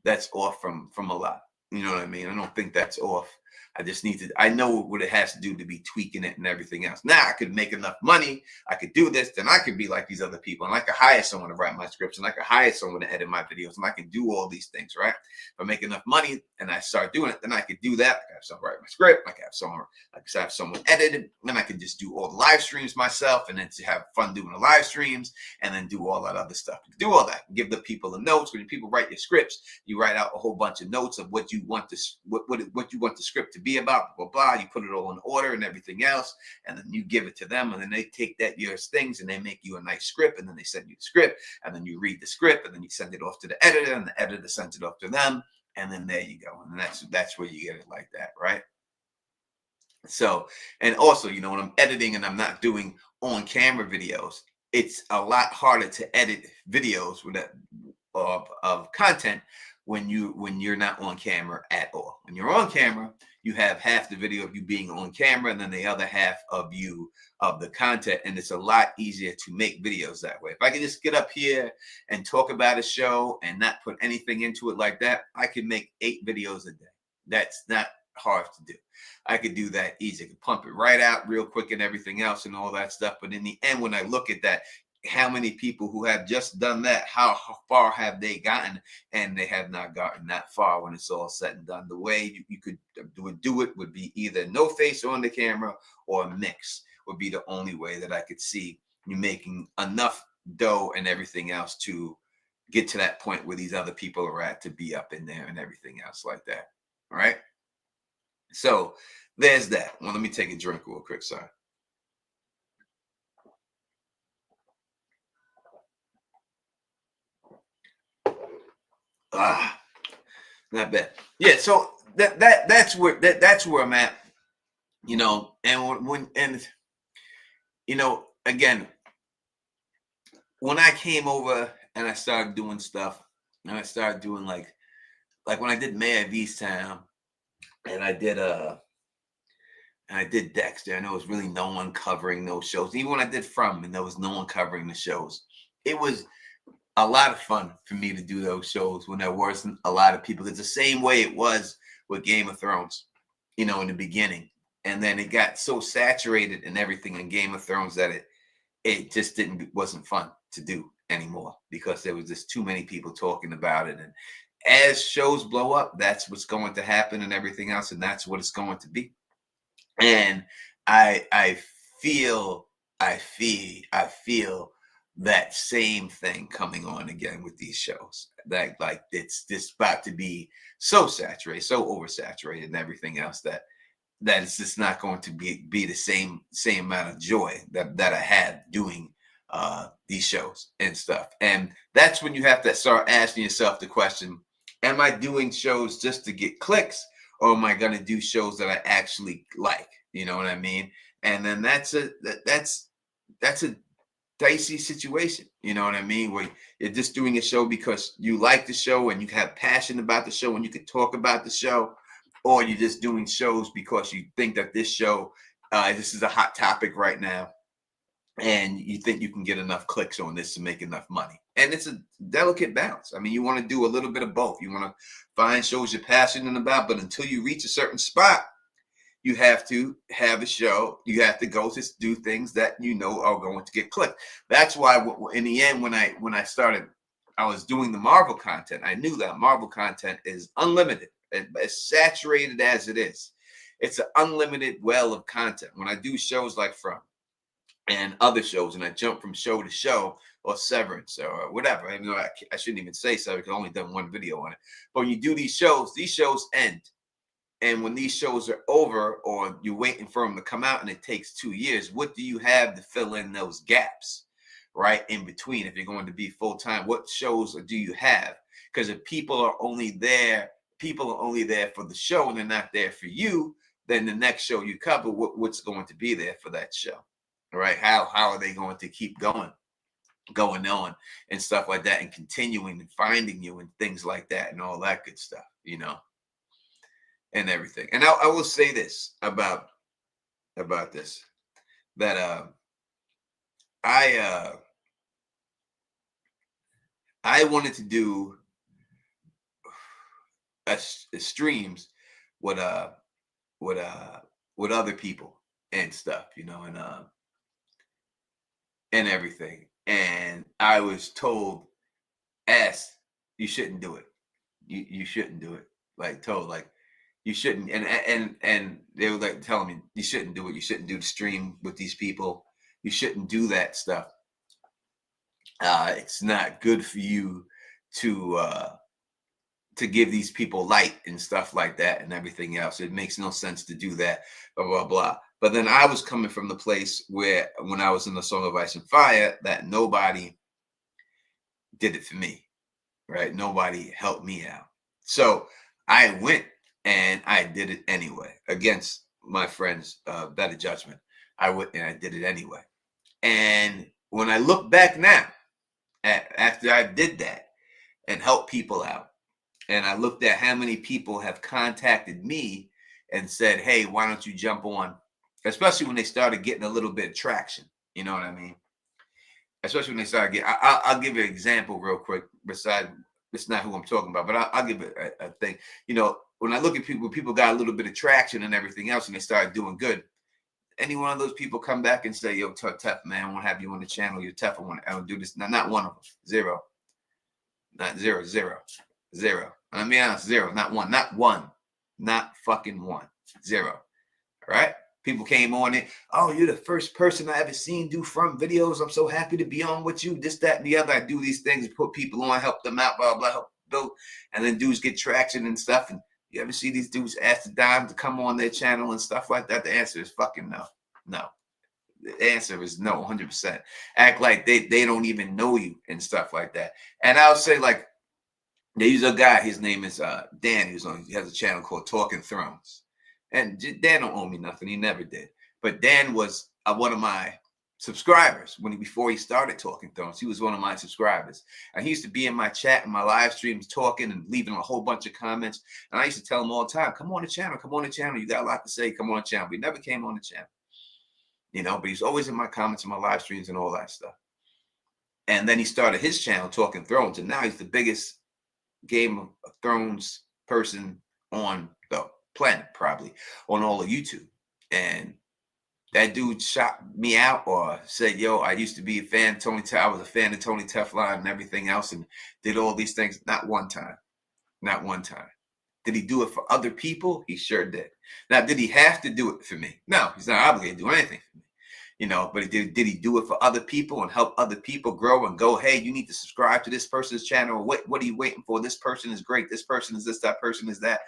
That's off from a lot. You know what I mean? I don't think that's off. I just need to, I know what it has to do to be tweaking it and everything else. Now I could make enough money. I could do this. Then I could be like these other people, and I could hire someone to write my scripts, and I could hire someone to edit my videos, and I can do all these things, right? If I make enough money and I start doing it, then I could do that. I could have someone write my script. I could have someone edit it. Then I could just do all the live streams myself, and then to have fun doing the live streams, and then do all that other stuff. Do all that. Give the people the notes. When people write your scripts, you write out a whole bunch of notes of what you want what you want the script to be about, blah, blah, blah. You put it all in order and everything else, and then you give it to them, and then they take your things and they make you a nice script, and then they send you the script, and then you read the script, and then you send it off to the editor, and the editor sends it off to them, And then there you go. And that's where you get it like that, right? So, and also, when I'm editing and I'm not doing on camera videos, it's a lot harder to edit videos with that of content when you're not on camera at all. When you're on camera, you have half the video of you being on camera and then the other half of you of the content, and it's a lot easier to make videos that way. If I can just get up here and talk about a show and not put anything into it like that, I can make 8 videos a day. That's not hard to do. I could do that easy. I could pump it right out real quick and everything else and all that stuff. But in the end, when I look at that, how many people who have just done that, how far have they gotten? And they have not gotten that far when it's all said and done. The way you could do it would be either no face on the camera or a mix would be the only way that I could see you making enough dough and everything else to get to that point where these other people are at to be up in there and everything else like that. All right. So there's that. Well, let me take a drink real quick. Sorry. Not bad. Yeah. So that's where I'm at. Again, when I came over and I started doing stuff, and I started doing like when I did Mayor of Easttown, and I did Dexter, and there was really no one covering those shows. Even when I did From, and there was no one covering the shows. It was a lot of fun for me to do those shows when there wasn't a lot of people. It's the same way it was with Game of Thrones, in the beginning. And then it got so saturated and everything in Game of Thrones that it just wasn't fun to do anymore because there was just too many people talking about it. And as shows blow up, that's what's going to happen and everything else. And that's what it's going to be. And I feel that same thing coming on again with these shows. That like it's just about to be so saturated, so oversaturated and everything else that it's just not going to be the same amount of joy that I had doing these shows and stuff. And that's when you have to start asking yourself the question, am I doing shows just to get clicks, or am I going to do shows that I actually like? You know what I mean? And then that's a dicey situation. You know what I mean? Where you're just doing a show because you like the show and you have passion about the show and you can talk about the show, or you're just doing shows because you think that this show, this is a hot topic right now, and you think you can get enough clicks on this to make enough money. And it's a delicate balance. I mean, you want to do a little bit of both. You want to find shows you're passionate about, but until you reach a certain spot, you have to have a show. You have to go to do things that are going to get clicked. That's why in the end, when I started, I was doing the Marvel content. I knew that Marvel content is unlimited. As saturated as it is, it's an unlimited well of content. When I do shows like From and other shows, and I jump from show to show, or Severance or whatever. I shouldn't even say Severance, because I've only done one video on it. But when you do these shows end. And when these shows are over, or you're waiting for them to come out and it takes 2 years, what do you have to fill in those gaps, right, in between? If you're going to be full-time, what shows do you have? Because if people are only there for the show and they're not there for you, then the next show you cover, what's going to be there for that show, right? How are they going to keep going on and stuff like that, and continuing and finding you and things like that and all that good stuff, and everything. And I will say this about this, that I wanted to do streams with other people and stuff, and everything. And I was told, you shouldn't do it. You shouldn't do it. You shouldn't. And they were like telling me, you shouldn't do it. You shouldn't do the stream with these people. You shouldn't do that stuff. It's not good for you to give these people light and stuff like that and everything else. It makes no sense to do that, blah, blah, blah. But then I was coming from the place where, when I was in the Song of Ice and Fire, that nobody did it for me, right? Nobody helped me out. So I went and I did it anyway against my friend's better judgment. I went and I did it anyway. And when I look back now, after I did that and helped people out, and I looked at how many people have contacted me and said, "Hey, why don't you jump on?" Especially when they started getting a little bit of traction. You know what I mean? Especially when they started getting. I'll give you an example real quick. Besides, it's not who I'm talking about, but I'll give it a thing. You know, when I look at people got a little bit of traction and everything else, and they started doing good. Any one of those people come back and say, "Yo, Tef, man, I want to have you on the channel. You're Tef. I want to do this." Not one of them. Zero. Not zero. Zero. Zero. I mean, honest, zero. Not one. Not one. Not fucking one. Zero. All right. People came on it. "Oh, you're the first person I ever seen do front videos. I'm so happy to be on with you. This, that, and the other. I do these things, put people on, help them out, blah, blah, help build." And then dudes get traction and stuff. And you ever see these dudes ask the dime to come on their channel and stuff like that? The answer is fucking no. No. The answer is no, 100%. Act like they don't even know you and stuff like that. And I'll say, like, there's a guy, his name is Dan, he has a channel called Talking Thrones. And Dan don't owe me nothing. He never did. But Dan was one of my subscribers before he started Talking Thrones. He was one of my subscribers. And he used to be in my chat and my live streams talking and leaving a whole bunch of comments. And I used to tell him all the time, "Come on the channel, come on the channel. You got a lot to say. Come on the channel." But he never came on the channel. You know, but he's always in my comments and my live streams and all that stuff. And then he started his channel, Talking Thrones. And now he's the biggest Game of Thrones person on the planet, probably on all of YouTube. And that dude shot me out or said, "Yo, I used to be a fan of Tony. I was a fan of Tony Teflon and everything else, and did all these things." Not one time. Not one time. Did he do it for other people? He sure did. Now, did he have to do it for me? No, he's not obligated to do anything for me. You know, but did he do it for other people and help other people grow and go, "Hey, you need to subscribe to this person's channel. What are you waiting for? This person is great. This person is this, that person is that."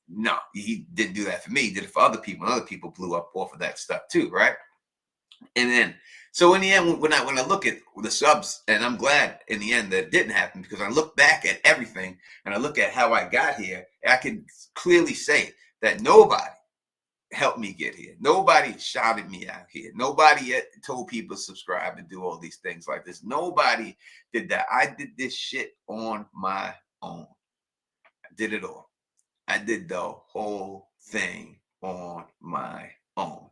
No, he didn't do that for me. He did it for other people, and other people blew up off of that stuff too, right? And then, so in the end, when I look at the subs, and I'm glad in the end that it didn't happen, because I look back at everything and I look at how I got here, I can clearly say that nobody helped me get here. Nobody shouted me out here. Nobody yet told people to subscribe and do all these things like this. Nobody did that. I did this shit on my own. I did it all. I did the whole thing on my own,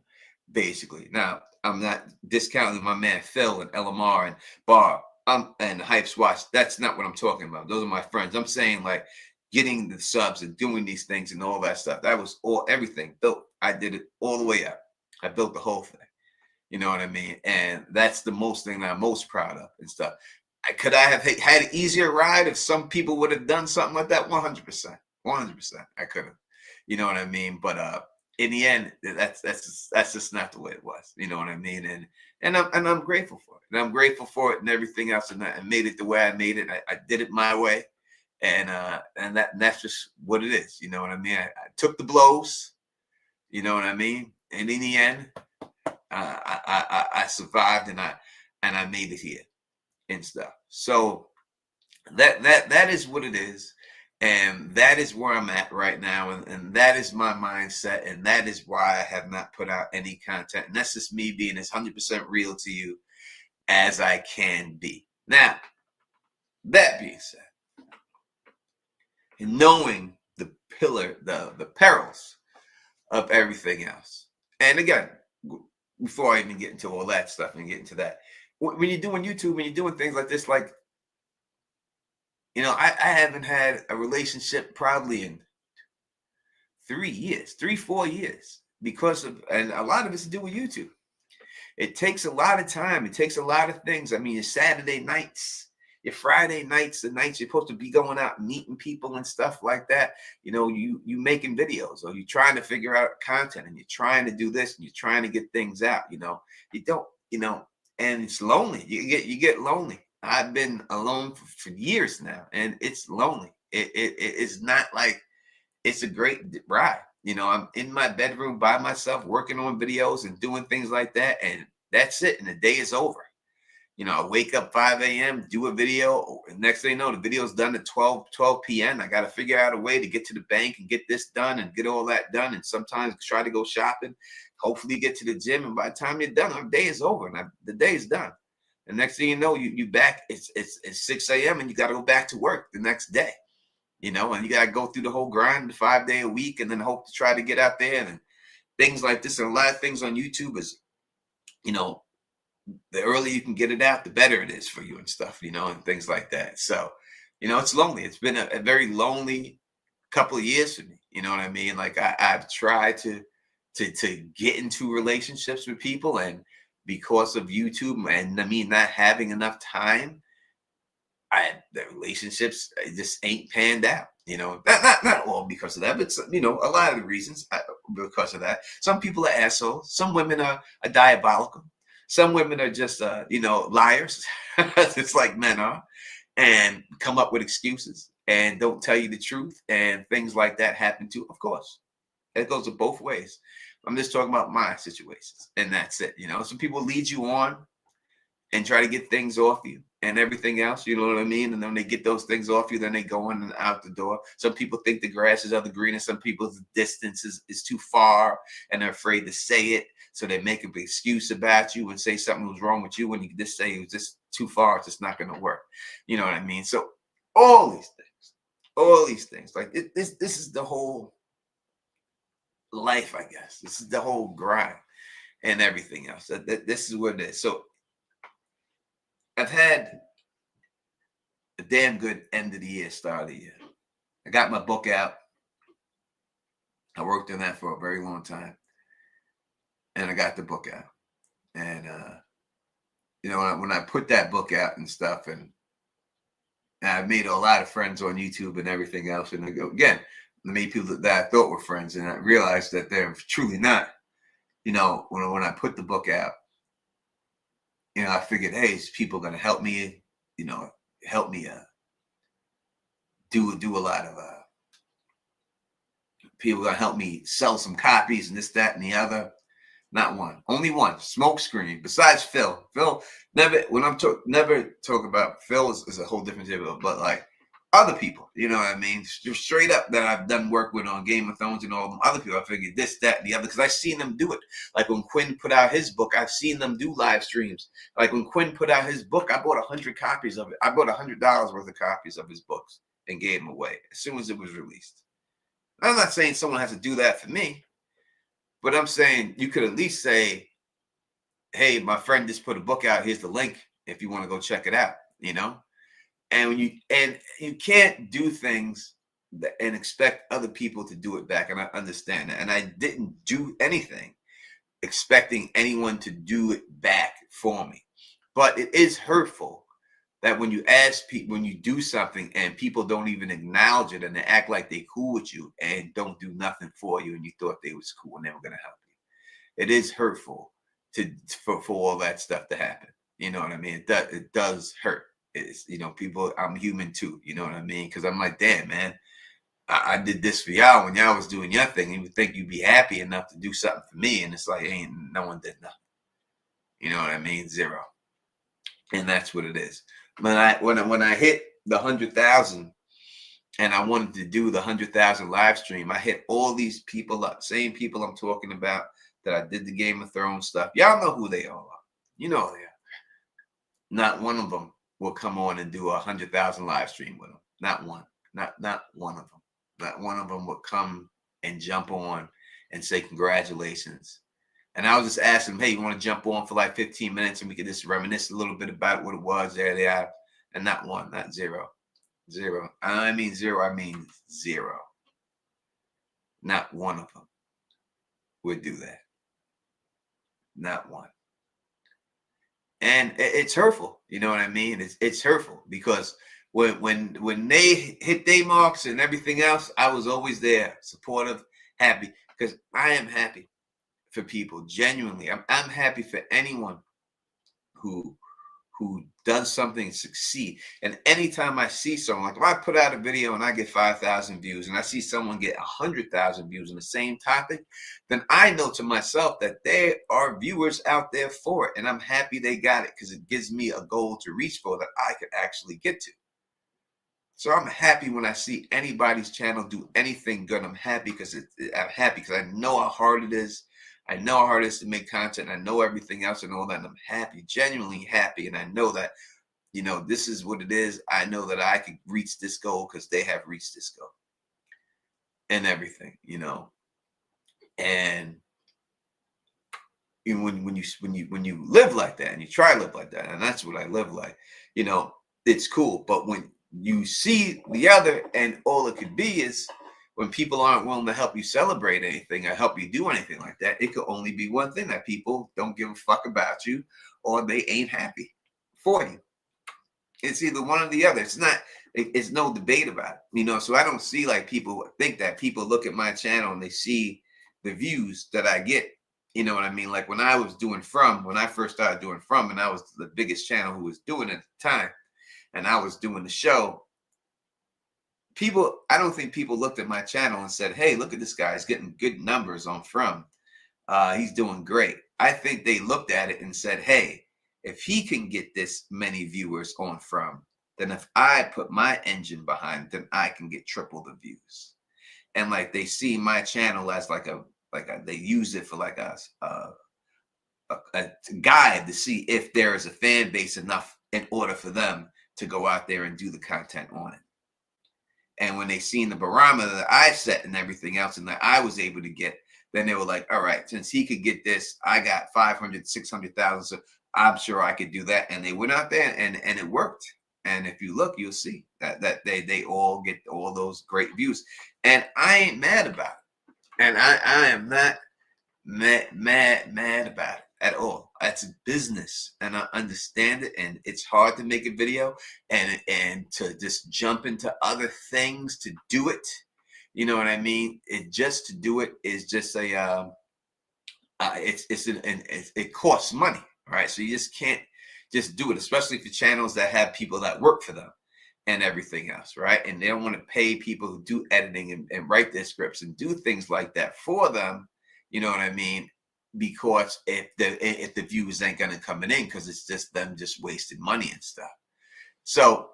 basically. Now, I'm not discounting my man Phil and LMR and Bar and Hype Swatch. That's not what I'm talking about. Those are my friends. I'm saying, like, getting the subs and doing these things and all that stuff. That was everything built. I did it all the way up. I built the whole thing. You know what I mean? And that's the most thing that I'm most proud of and stuff. Could I have had an easier ride if some people would have done something like that? 100%. 100%. I could have. You know what I mean? But in the end, that's just not the way it was. You know what I mean? And I'm grateful for it. And I'm grateful for it and everything else. And I made it the way I made it. I did it my way. And that's just what it is. You know what I mean? I took the blows. You know what I mean? And in the end, I survived and I made it here and stuff. So that is what it is. And that is where I'm at right now. And that is my mindset. And that is why I have not put out any content. And that's just me being as 100% real to you as I can be. Now, that being said, and knowing the perils of everything else. And again, before I even get into all that stuff and get into that, when you're doing YouTube, when you're doing things like this, like, you know, I haven't had a relationship probably in 4 years, because of, and a lot of it's to do with YouTube. It takes a lot of time. It takes a lot of things. I mean, your Saturday nights, your Friday nights, the nights you're supposed to be going out and meeting people and stuff like that. You know, you making videos, or you're trying to figure out content, and you're trying to do this and you're trying to get things out. You know, you don't, you know, and it's lonely. You get lonely. I've been alone for years now, and it's lonely. It's not like it's a great ride. You know, I'm in my bedroom by myself working on videos and doing things like that, and that's it. And the day is over. I wake up 5 a.m., do a video. And next thing you know, the video's done at 12 p.m. I got to figure out a way to get to the bank and get this done and get all that done. And sometimes try to go shopping, hopefully get to the gym. And by the time you're done, our day is over and the day is done. And next thing you know, you back, it's 6 a.m. and you got to go back to work the next day, and you got to go through the whole grind, the 5 day a week, and then hope to try to get out there and things like this. And a lot of things on YouTube is, the earlier you can get it out, the better it is for you and stuff, and things like that. So, it's lonely. It's been a very lonely couple of years for me. You know what I mean? Like I've tried to get into relationships with people, and because of YouTube and me not having enough time, the relationships just ain't panned out. Not all because of that, but a lot of the reasons because of that. Some people are assholes. Some women are diabolical. Some women are just liars. It's like men are, and come up with excuses and don't tell you the truth, and things like that happen too. Of course, it goes both ways. I'm just talking about my situations, and that's it. Some people lead you on and try to get things off you and everything else, you know what I mean? And then they get those things off you, then they go in and out the door. Some people think the grass is other green, and some people's distance is too far and they're afraid to say it. So they make a big excuse about you and say something was wrong with you when you just say it was just too far. It's just not going to work. You know what I mean? So all these things, like this is the whole life, I guess. This is the whole grind and everything else. This is what it is. So I've had a damn good end of the year, start of the year. I got my book out. I worked on that for a very long time. And I got the book out. And, when I put that book out and stuff, and I've made a lot of friends on YouTube and everything else. And again, I made people that I thought were friends, and I realized that they're truly not. When I put the book out, I figured, hey, is people going to help me, help me do a lot of people going to help me sell some copies and this, that, and the other. Not one, only one, smoke screen. Besides Phil, never. When I'm never talk about Phil is a whole different table, but like other people, you know what I mean? Just straight up that I've done work with on Game of Thrones and all them other people. I figured this, that, and the other, because I've seen them do it. Like when Quinn put out his book, I've seen them do live streams. Like when Quinn put out his book, I bought 100 copies of it. I bought $100 worth of copies of his books and gave them away as soon as it was released. I'm not saying someone has to do that for me. But I'm saying you could at least say, hey, my friend just put a book out. Here's the link if you want to go check it out, And when you can't do things and expect other people to do it back. And I understand that. And I didn't do anything expecting anyone to do it back for me. But it is hurtful that when you ask people, when you do something and people don't even acknowledge it and they act like they cool with you and don't do nothing for you, and you thought they was cool and they were going to help you. It is hurtful for all that stuff to happen. You know what I mean? It does hurt. It's, people, I'm human too. You know what I mean? Because I'm like, damn, man, I did this for y'all when y'all was doing your thing. You would think you'd be happy enough to do something for me. And it's like, no one did nothing. You know what I mean? Zero. And that's what it is. When I hit the 100,000 and I wanted to do the 100,000 live stream, I hit all these people up, same people I'm talking about that I did the Game of Thrones stuff. Y'all know who they all are. You know they are. Not one of them will come on and do 100,000 live stream with them. Not one. Not one of them. Not one of them will come and jump on and say congratulations. And I was just asking them, hey, you want to jump on for like 15 minutes and we could just reminisce a little bit about what it was? There they are. And not one, not zero. Zero. I mean zero, I mean zero. Not one of them would do that. Not one. And it's hurtful. You know what I mean? It's hurtful because when they hit their marks and everything else, I was always there, supportive, happy, because I am happy for people. Genuinely, I'm happy for anyone who who does something and succeed. And anytime I see someone, like if I put out a video and I get 5,000 views and I see someone get 100,000 views on the same topic, then I know to myself that there are viewers out there for it. And I'm happy they got it because it gives me a goal to reach for that I could actually get to. So I'm happy when I see anybody's channel do anything good. I'm happy because I'm happy because I know how hard it is. I know how hard it is to make content. I know everything else and all that. And I'm happy, genuinely happy. And I know that, this is what it is. I know that I could reach this goal because they have reached this goal and everything, And when you live like that and you try to live like that, and that's what I live like, it's cool. But when you see the other and all it could be is when people aren't willing to help you celebrate anything or help you do anything like that, it could only be one thing: that people don't give a fuck about you or they ain't happy for you. It's either one or the other. It's no debate about it, so I don't see like people think that people look at my channel and they see the views that I get. You know what I mean? Like when I first started doing From, and I was the biggest channel who was doing it at the time, and I was doing the show, I don't think people looked at my channel and said, hey, look at this guy, he's getting good numbers on From. He's doing great. I think they looked at it and said, hey, if he can get this many viewers on From, then if I put my engine behind it, then I can get triple the views. And like they see my channel as they use it for like a guide to see if there is a fan base enough in order for them to go out there and do the content on it. And when they seen the barometer that I set and everything else and that I was able to get, then they were like, all right, since he could get this, I got 500, 600,000. So I'm sure I could do that. And they went out there and it worked. And if you look, you'll see that they all get all those great views. And I ain't mad about it. And I am not mad about it at all. That's business, and I understand it. And it's hard to make a video and to just jump into other things to do it. You know what I mean? Just to do it is just it costs money, right? So you just can't just do it, especially for channels that have people that work for them and everything else, right? And they don't want to pay people who do editing and write their scripts and do things like that for them. You know what I mean? Because if the views ain't gonna come in, because it's just them just wasting money and stuff. So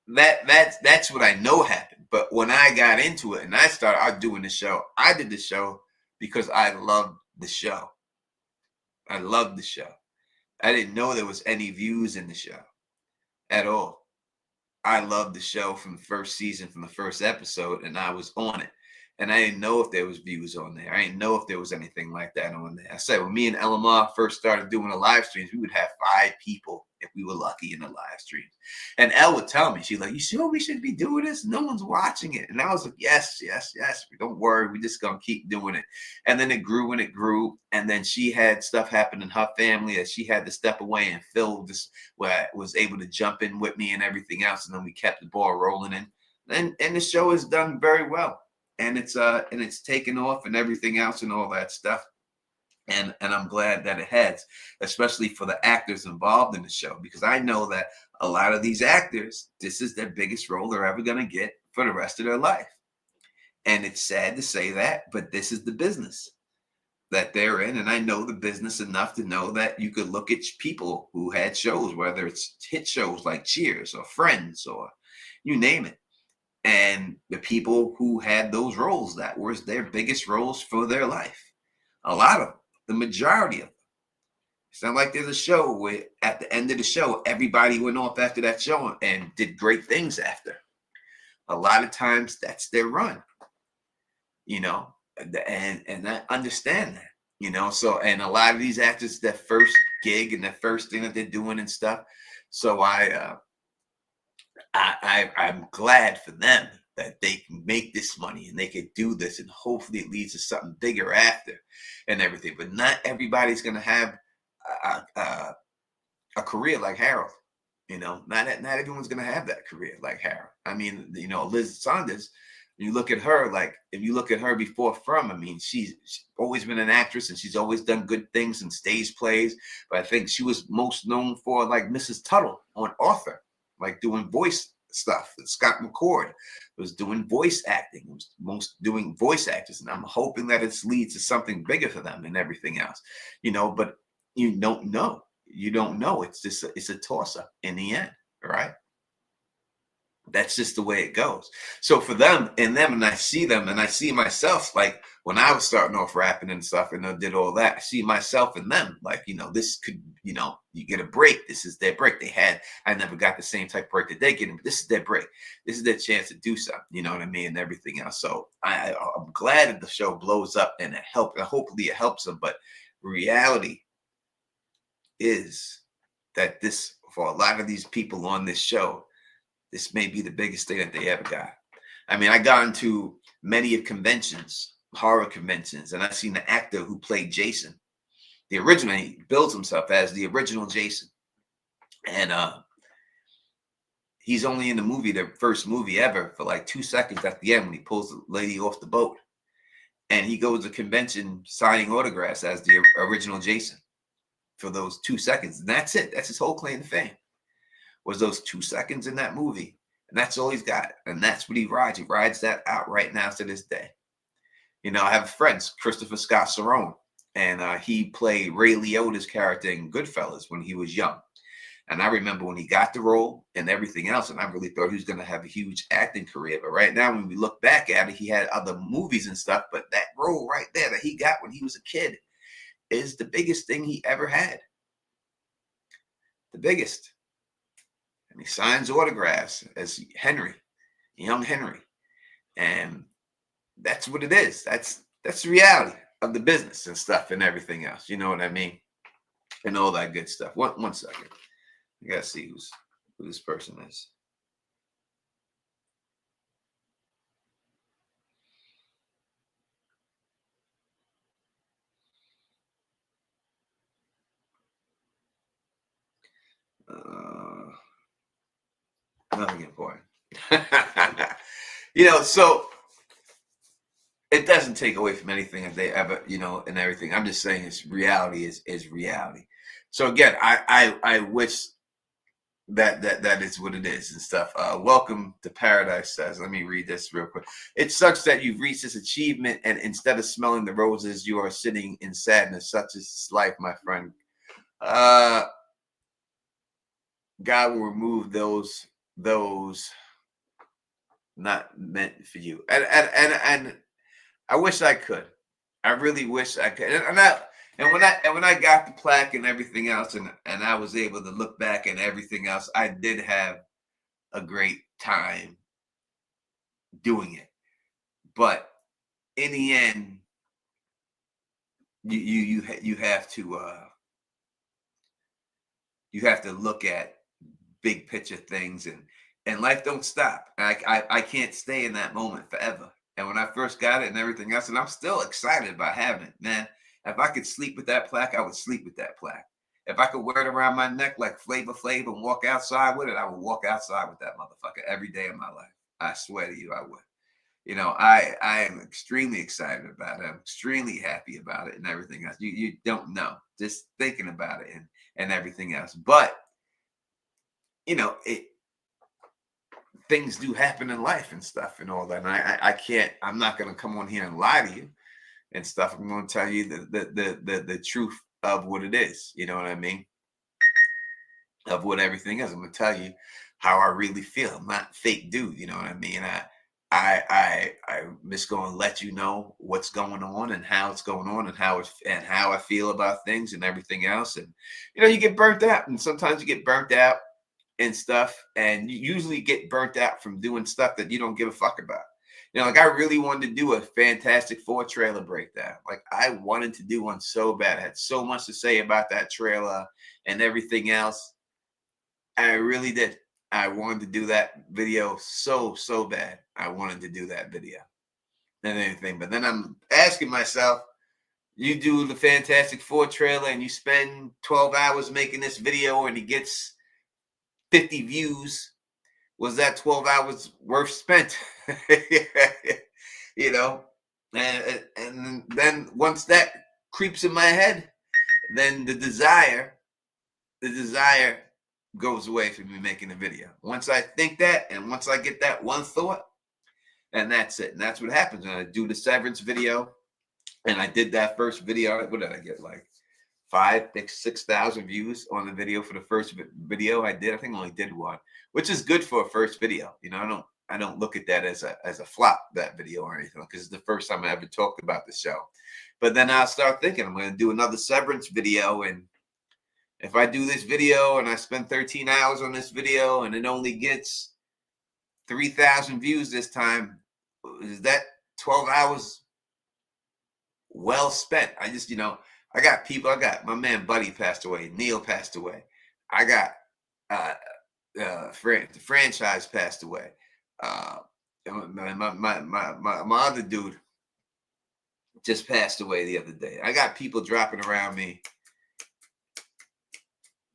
that's what I know happened. But when I got into it and I started out doing the show, I did the show because I loved the show. I loved the show. I didn't know there was any views in the show at all. I loved the show from the first season, from the first episode, and I was on it. And I didn't know if there was views on there. I didn't know if there was anything like that on there. I said, when me and LMR first started doing the live streams, we would have 5 people if we were lucky in the live streams. And Elle would tell me, she's like, you sure we should be doing this? No one's watching it. And I was like, yes. Don't worry. We're just going to keep doing it. And then it grew and it grew. And then she had stuff happen in her family that she had to step away, and Phil was able to jump in with me and everything else. And then we kept the ball rolling. And the show has done very well. And it's taken off and everything else and all that stuff. And I'm glad that it has, especially for the actors involved in the show, because I know that a lot of these actors, this is their biggest role they're ever going to get for the rest of their life. And it's sad to say that, but this is the business that they're in. And I know the business enough to know that you could look at people who had shows, whether it's hit shows like Cheers or Friends or you name it. And the people who had those roles, that was their biggest roles for their life. A lot of them, the majority of them. It's not like there's a show where at the end of the show, everybody went off after that show and did great things after. A lot of times that's their run, and I understand that, so, and a lot of these actors, their first gig and their first thing that they're doing and stuff. So I'm glad for them that they can make this money and they can do this, and hopefully it leads to something bigger after and everything. But not everybody's going to have a career like Harold. Not everyone's going to have that career like Harold. I mean, Liz Saunders, You look at her, like if you look at her before From, I mean, she's always been an actress and she's always done good things in stage plays. But I think she was most known for like Mrs. Tuttle on Arthur, like doing voice stuff. Scott McCord was doing voice acting, was most doing voice actors, and I'm hoping that it leads to something bigger for them and everything else, but you don't know. You don't know. It's just it's a toss up in the end, right? That's just the way it goes. So for them and I see them and I see myself, like when I was starting off rapping and stuff and I did all that, I see myself in them, like, this could, you get a break. This is their break. I never got the same type of break that they get, but this is their break. This is their chance to do something, you know what I mean? And everything else. So I'm glad that the show blows up and it helps. And hopefully it helps them. But reality is that this, for a lot of these people on this show, this may be the biggest thing that they ever got. I mean, I got into many of conventions, horror conventions, and I've seen the actor who played Jason. The original, he bills himself as the original Jason. And he's only in the movie, the first movie ever, for like 2 seconds at the end when he pulls the lady off the boat. And he goes to convention signing autographs as the original Jason for those 2 seconds. And that's it. That's his whole claim to fame. Was those 2 seconds in that movie. And that's all he's got. And that's what he rides. He rides that out right now to this day. I have friends, Christopher Scott Cerrone, and he played Ray Liotta's character in Goodfellas when he was young. And I remember when he got the role and everything else, and I really thought he was going to have a huge acting career. But right now, when we look back at it, he had other movies and stuff. But that role right there that he got when he was a kid is the biggest thing he ever had. The biggest. And he signs autographs as Henry, young Henry. And that's what it is. That's the reality of the business and stuff and everything else. You know what I mean? And all that good stuff. One second. I gotta see who this person is. Nothing important. So it doesn't take away from anything that they ever, and everything. I'm just saying it's reality is reality. So again, I wish that is what it is and stuff. Welcome to Paradise says, let me read this real quick. It sucks that you've reached this achievement and instead of smelling the roses, you are sitting in sadness. Such is life, my friend. God will remove those not meant for you. And I wish I could. I really wish I could. And when I got the plaque and everything else, and I was able to look back and everything else, I did have a great time doing it. But in the end, you have to look at big picture things, and life don't stop. I can't stay in that moment forever. And when I first got it and everything else, and I'm still excited about having it, man. If I could sleep with that plaque, I would sleep with that plaque. If I could wear it around my neck like Flavor Flav and walk outside with it, I would walk outside with that motherfucker every day of my life. I swear to you, I would. I am extremely excited about it. I'm extremely happy about it and everything else. You don't know, just thinking about it and everything else. But things do happen in life and stuff and all that. And I'm not going to come on here and lie to you and stuff. I'm going to tell you the truth of what it is. You know what I mean? Of what everything is. I'm going to tell you how I really feel. I'm not fake dude. You know what I mean? I'm just going to let you know what's going on and how it's going on and how I feel about things and everything else. And, you get burnt out, and sometimes you get burnt out and stuff. And you usually get burnt out from doing stuff that you don't give a fuck about. Like I really wanted to do a Fantastic Four trailer breakdown. Like I wanted to do one so bad. I had so much to say about that trailer and everything else. And I really did. I wanted to do that video so bad. I wanted to do that video and anything. But then I'm asking myself, you do the Fantastic Four trailer and you spend 12 hours making this video and it gets 50 views. was that 12 hours worth spent? You know, and then once that creeps in my head, then the desire goes away from me making a video. Once I think that, and once I get that one thought, and that's it. And that's what happens when I do the severance video. And I did that first video. What did I get? Like 6,000 views on the video for the first video I did. I think I only did one, which is good for a first video. You know, I don't look at that as a flop, that video or anything, because it's the first time I ever talked about the show. But then I'll start thinking I'm going to do another severance video, and if I do this video and I spend 13 hours on this video and it only gets 3,000 views this time, is that 12 hours well spent? I just, I got people. I got my man Buddy passed away. Neil passed away. I got the franchise passed away. My other dude just passed away the other day. I got people dropping around me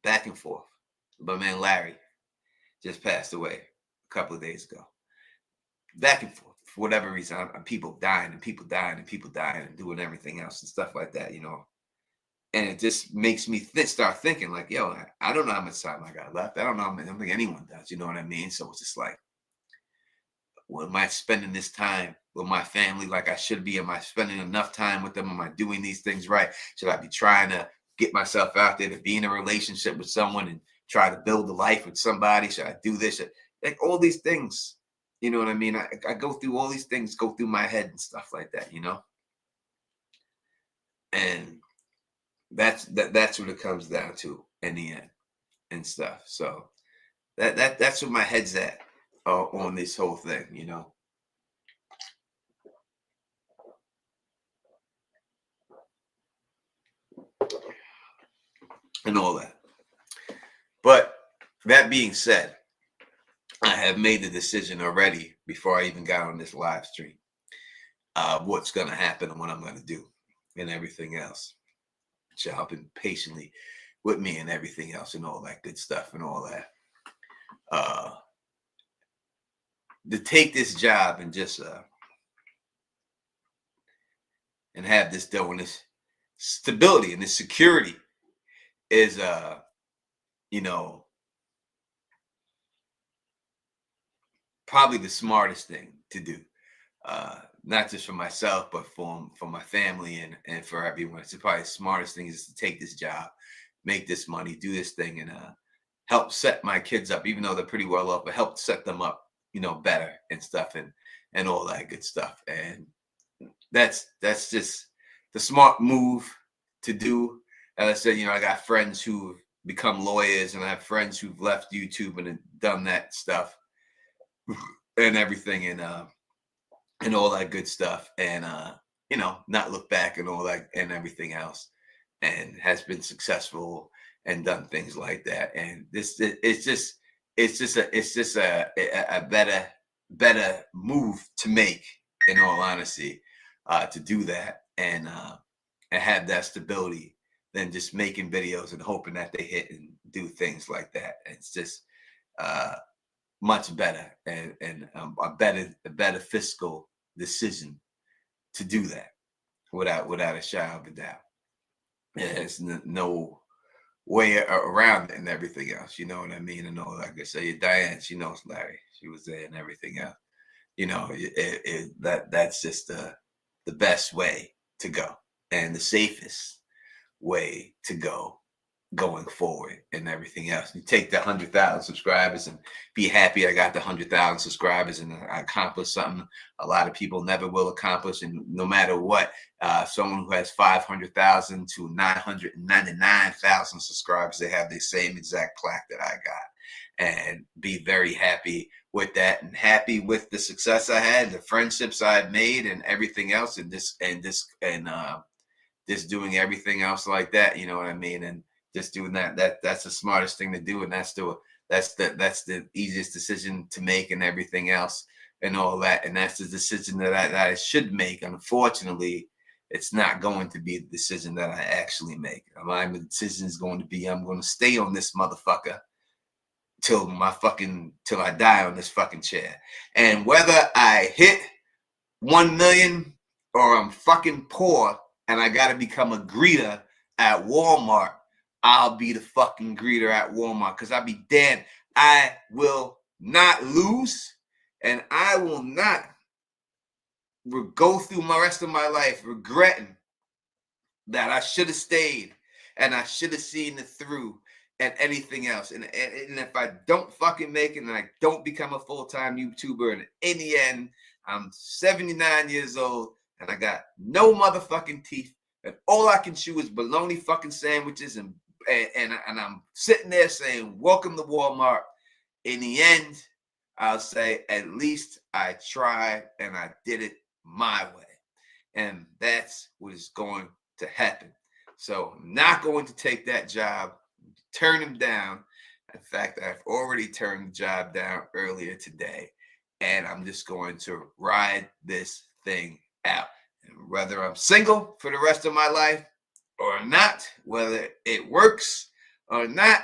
back and forth. My man Larry just passed away a couple of days ago. Back and forth. For whatever reason, people dying and people dying and people dying and doing everything else and stuff like that, And it just makes me start thinking like, yo, I don't know how much time I got left. I don't think anyone does, you know what I mean? So it's just like, well, am I spending this time with my family like I should be? Am I spending enough time with them? Am I doing these things right? Should I be trying to get myself out there to be in a relationship with someone and try to build a life with somebody? Should I do this? Like all these things, you know what I mean? I go through all these things, go through my head and stuff like that, And that's what it comes down to in the end and stuff. So that's where my head's at on this whole thing, and all that. But that being said, I have made the decision already before I even got on this live stream, what's going to happen and what I'm going to do and everything else. So I've been patiently with me and everything else and all that good stuff and all that. To take this job and just and have this dough and this stability and this security is probably the smartest thing to do. Not just for myself, but for my family and for everyone. It's probably the smartest thing is to take this job, make this money, do this thing, and help set my kids up, even though they're pretty well off, but help set them up, better and stuff and all that good stuff. And that's just the smart move to do. As I said, I got friends who've become lawyers, and I have friends who've left YouTube and done that stuff and everything, and all that good stuff, and not look back and all that and everything else, and has been successful and done things like that. And it's just a better move to make, in all honesty, to do that and have that stability than just making videos and hoping that they hit and do things like that. It's just much better and a better fiscal decision to do that without a shadow of a doubt. There's no way around it and everything else, you know what I mean? And all like I say, Diane, she knows Larry, she was there and everything else. That's just the best way to go and the safest way to go going forward and everything else. You take the 100,000 subscribers and be happy I got the 100,000 subscribers and I accomplished something a lot of people never will accomplish. And no matter what, someone who has 500,000 to 999,000 subscribers, they have the same exact plaque that I got, and be very happy with that and happy with the success I had, the friendships I've made and everything else, and just doing everything else like that, you know what I mean? And just doing that's the smartest thing to do, and that's the easiest decision to make and everything else and all that. And that's the decision that I should make. Unfortunately, it's not going to be the decision that I actually make. My decision is going to be, I'm going to stay on this motherfucker till I die on this fucking chair. And whether I hit 1 million or I'm fucking poor and I gotta become a greeter at Walmart, I'll be the fucking greeter at Walmart, because I'll be damned. I will not lose, and I will not go through my rest of my life regretting that I should have stayed and I should have seen it through and anything else. And if I don't fucking make it and I don't become a full-time YouTuber, and in the end, I'm 79 years old and I got no motherfucking teeth, and all I can chew is bologna fucking sandwiches, and I'm sitting there saying, welcome to Walmart. In the end, I'll say, at least I tried and I did it my way. And that's what is going to happen. So I'm not going to take that job, turn him down. In fact, I've already turned the job down earlier today, and I'm just going to ride this thing out. And whether I'm single for the rest of my life or not, whether it works or not,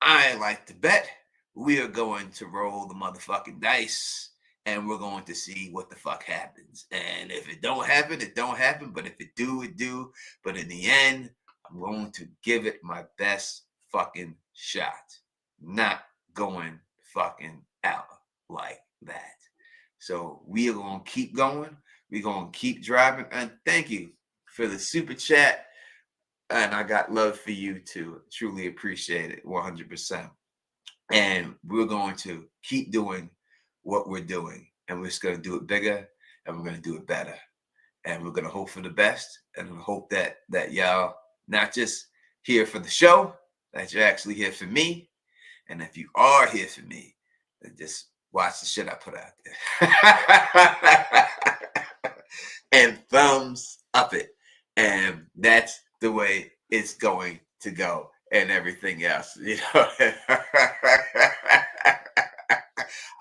I like to bet we are going to roll the motherfucking dice, and we're going to see what the fuck happens. And if it don't happen, it don't happen. But if it do, it do. But in the end, I'm going to give it my best fucking shot. Not going fucking out like that. So we are going to keep going. We're going to keep driving. And thank you for the super chat. And I got love for you too. Truly appreciate it 100%. And we're going to keep doing what we're doing. And we're just going to do it bigger, and we're going to do it better. And we're going to hope for the best. And we hope that y'all not just here for the show, that you're actually here for me. And if you are here for me, then just watch the shit I put out there. And thumbs up it. And that's the way it's going to go, and everything else, you know.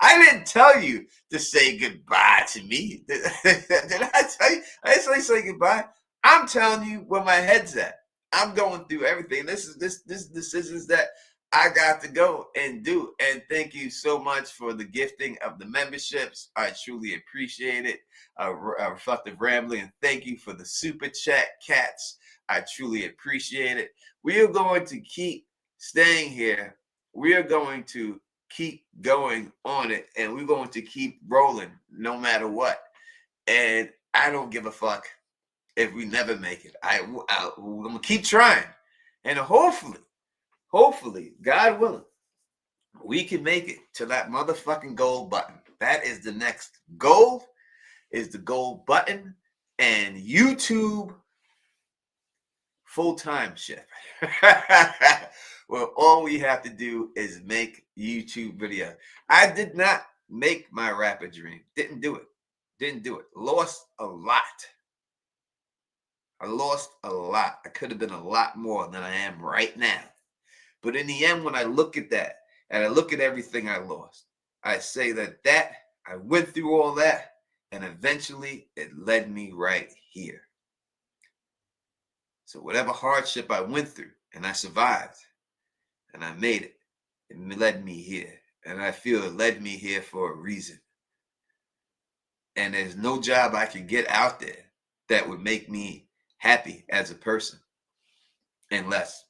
I didn't tell you to say goodbye to me. Did I tell you? I didn't say goodbye. I'm telling you where my head's at. I'm going through everything. This decisions that I got to go and do. And thank you so much for the gifting of the memberships. I truly appreciate it. Reflective Rambling. And thank you for the super chat cats. I truly appreciate it. We are going to keep staying here. We are going to keep going on it, and we're going to keep rolling no matter what. And I don't give a fuck if we never make it. I'm going to keep trying. And hopefully, God willing, we can make it to that motherfucking gold button. That is the next goal, is the gold button, and YouTube full-time ship. Well, all we have to do is make YouTube video. I did not make my rapper dream. Didn't do it. Lost a lot. I could have been a lot more than I am right now. But in the end, when I look at that, and I look at everything I lost, I say that I went through all that, and eventually it led me right here. So whatever hardship I went through, and I survived, and I made it, it led me here. And I feel it led me here for a reason. And there's no job I could get out there that would make me happy as a person, unless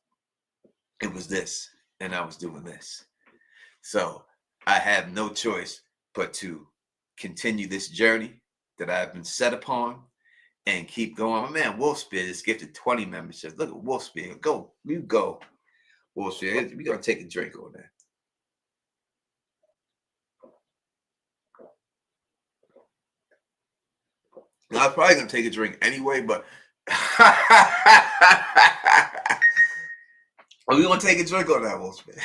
it was this, and I was doing this. So I have no choice but to continue this journey that I've been set upon, and keep going. My man Wolfspear just gifted 20 memberships. Look at Wolfspear. You go. Wolfspear, we're going to take a drink on that. I was probably going to take a drink anyway, but we're going to take a drink on that, Wolfspear.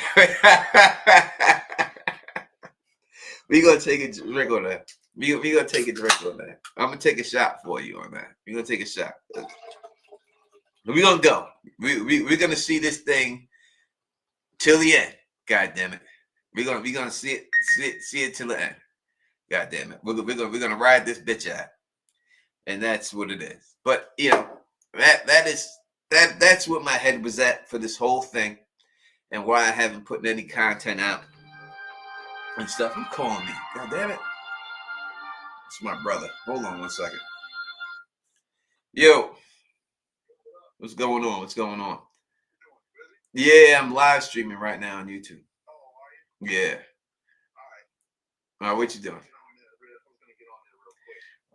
We're going to take a drink on that. We're going to take a drink on that. I'm going to take a shot for you on that. We're going to take a shot. We're going to go. We're going to see this thing till the end. God damn it. We're going to see it till the end. God damn it. We're going to ride this bitch out. And that's what it is. But, you know, that's what my head was at for this whole thing. and why I haven't put any content out and stuff. Who's calling me? God damn it. It's my brother. Hold on 1 second. Yo, what's going on? What's going on? Yeah, I'm live streaming right now on YouTube. Yeah. All right, what you doing?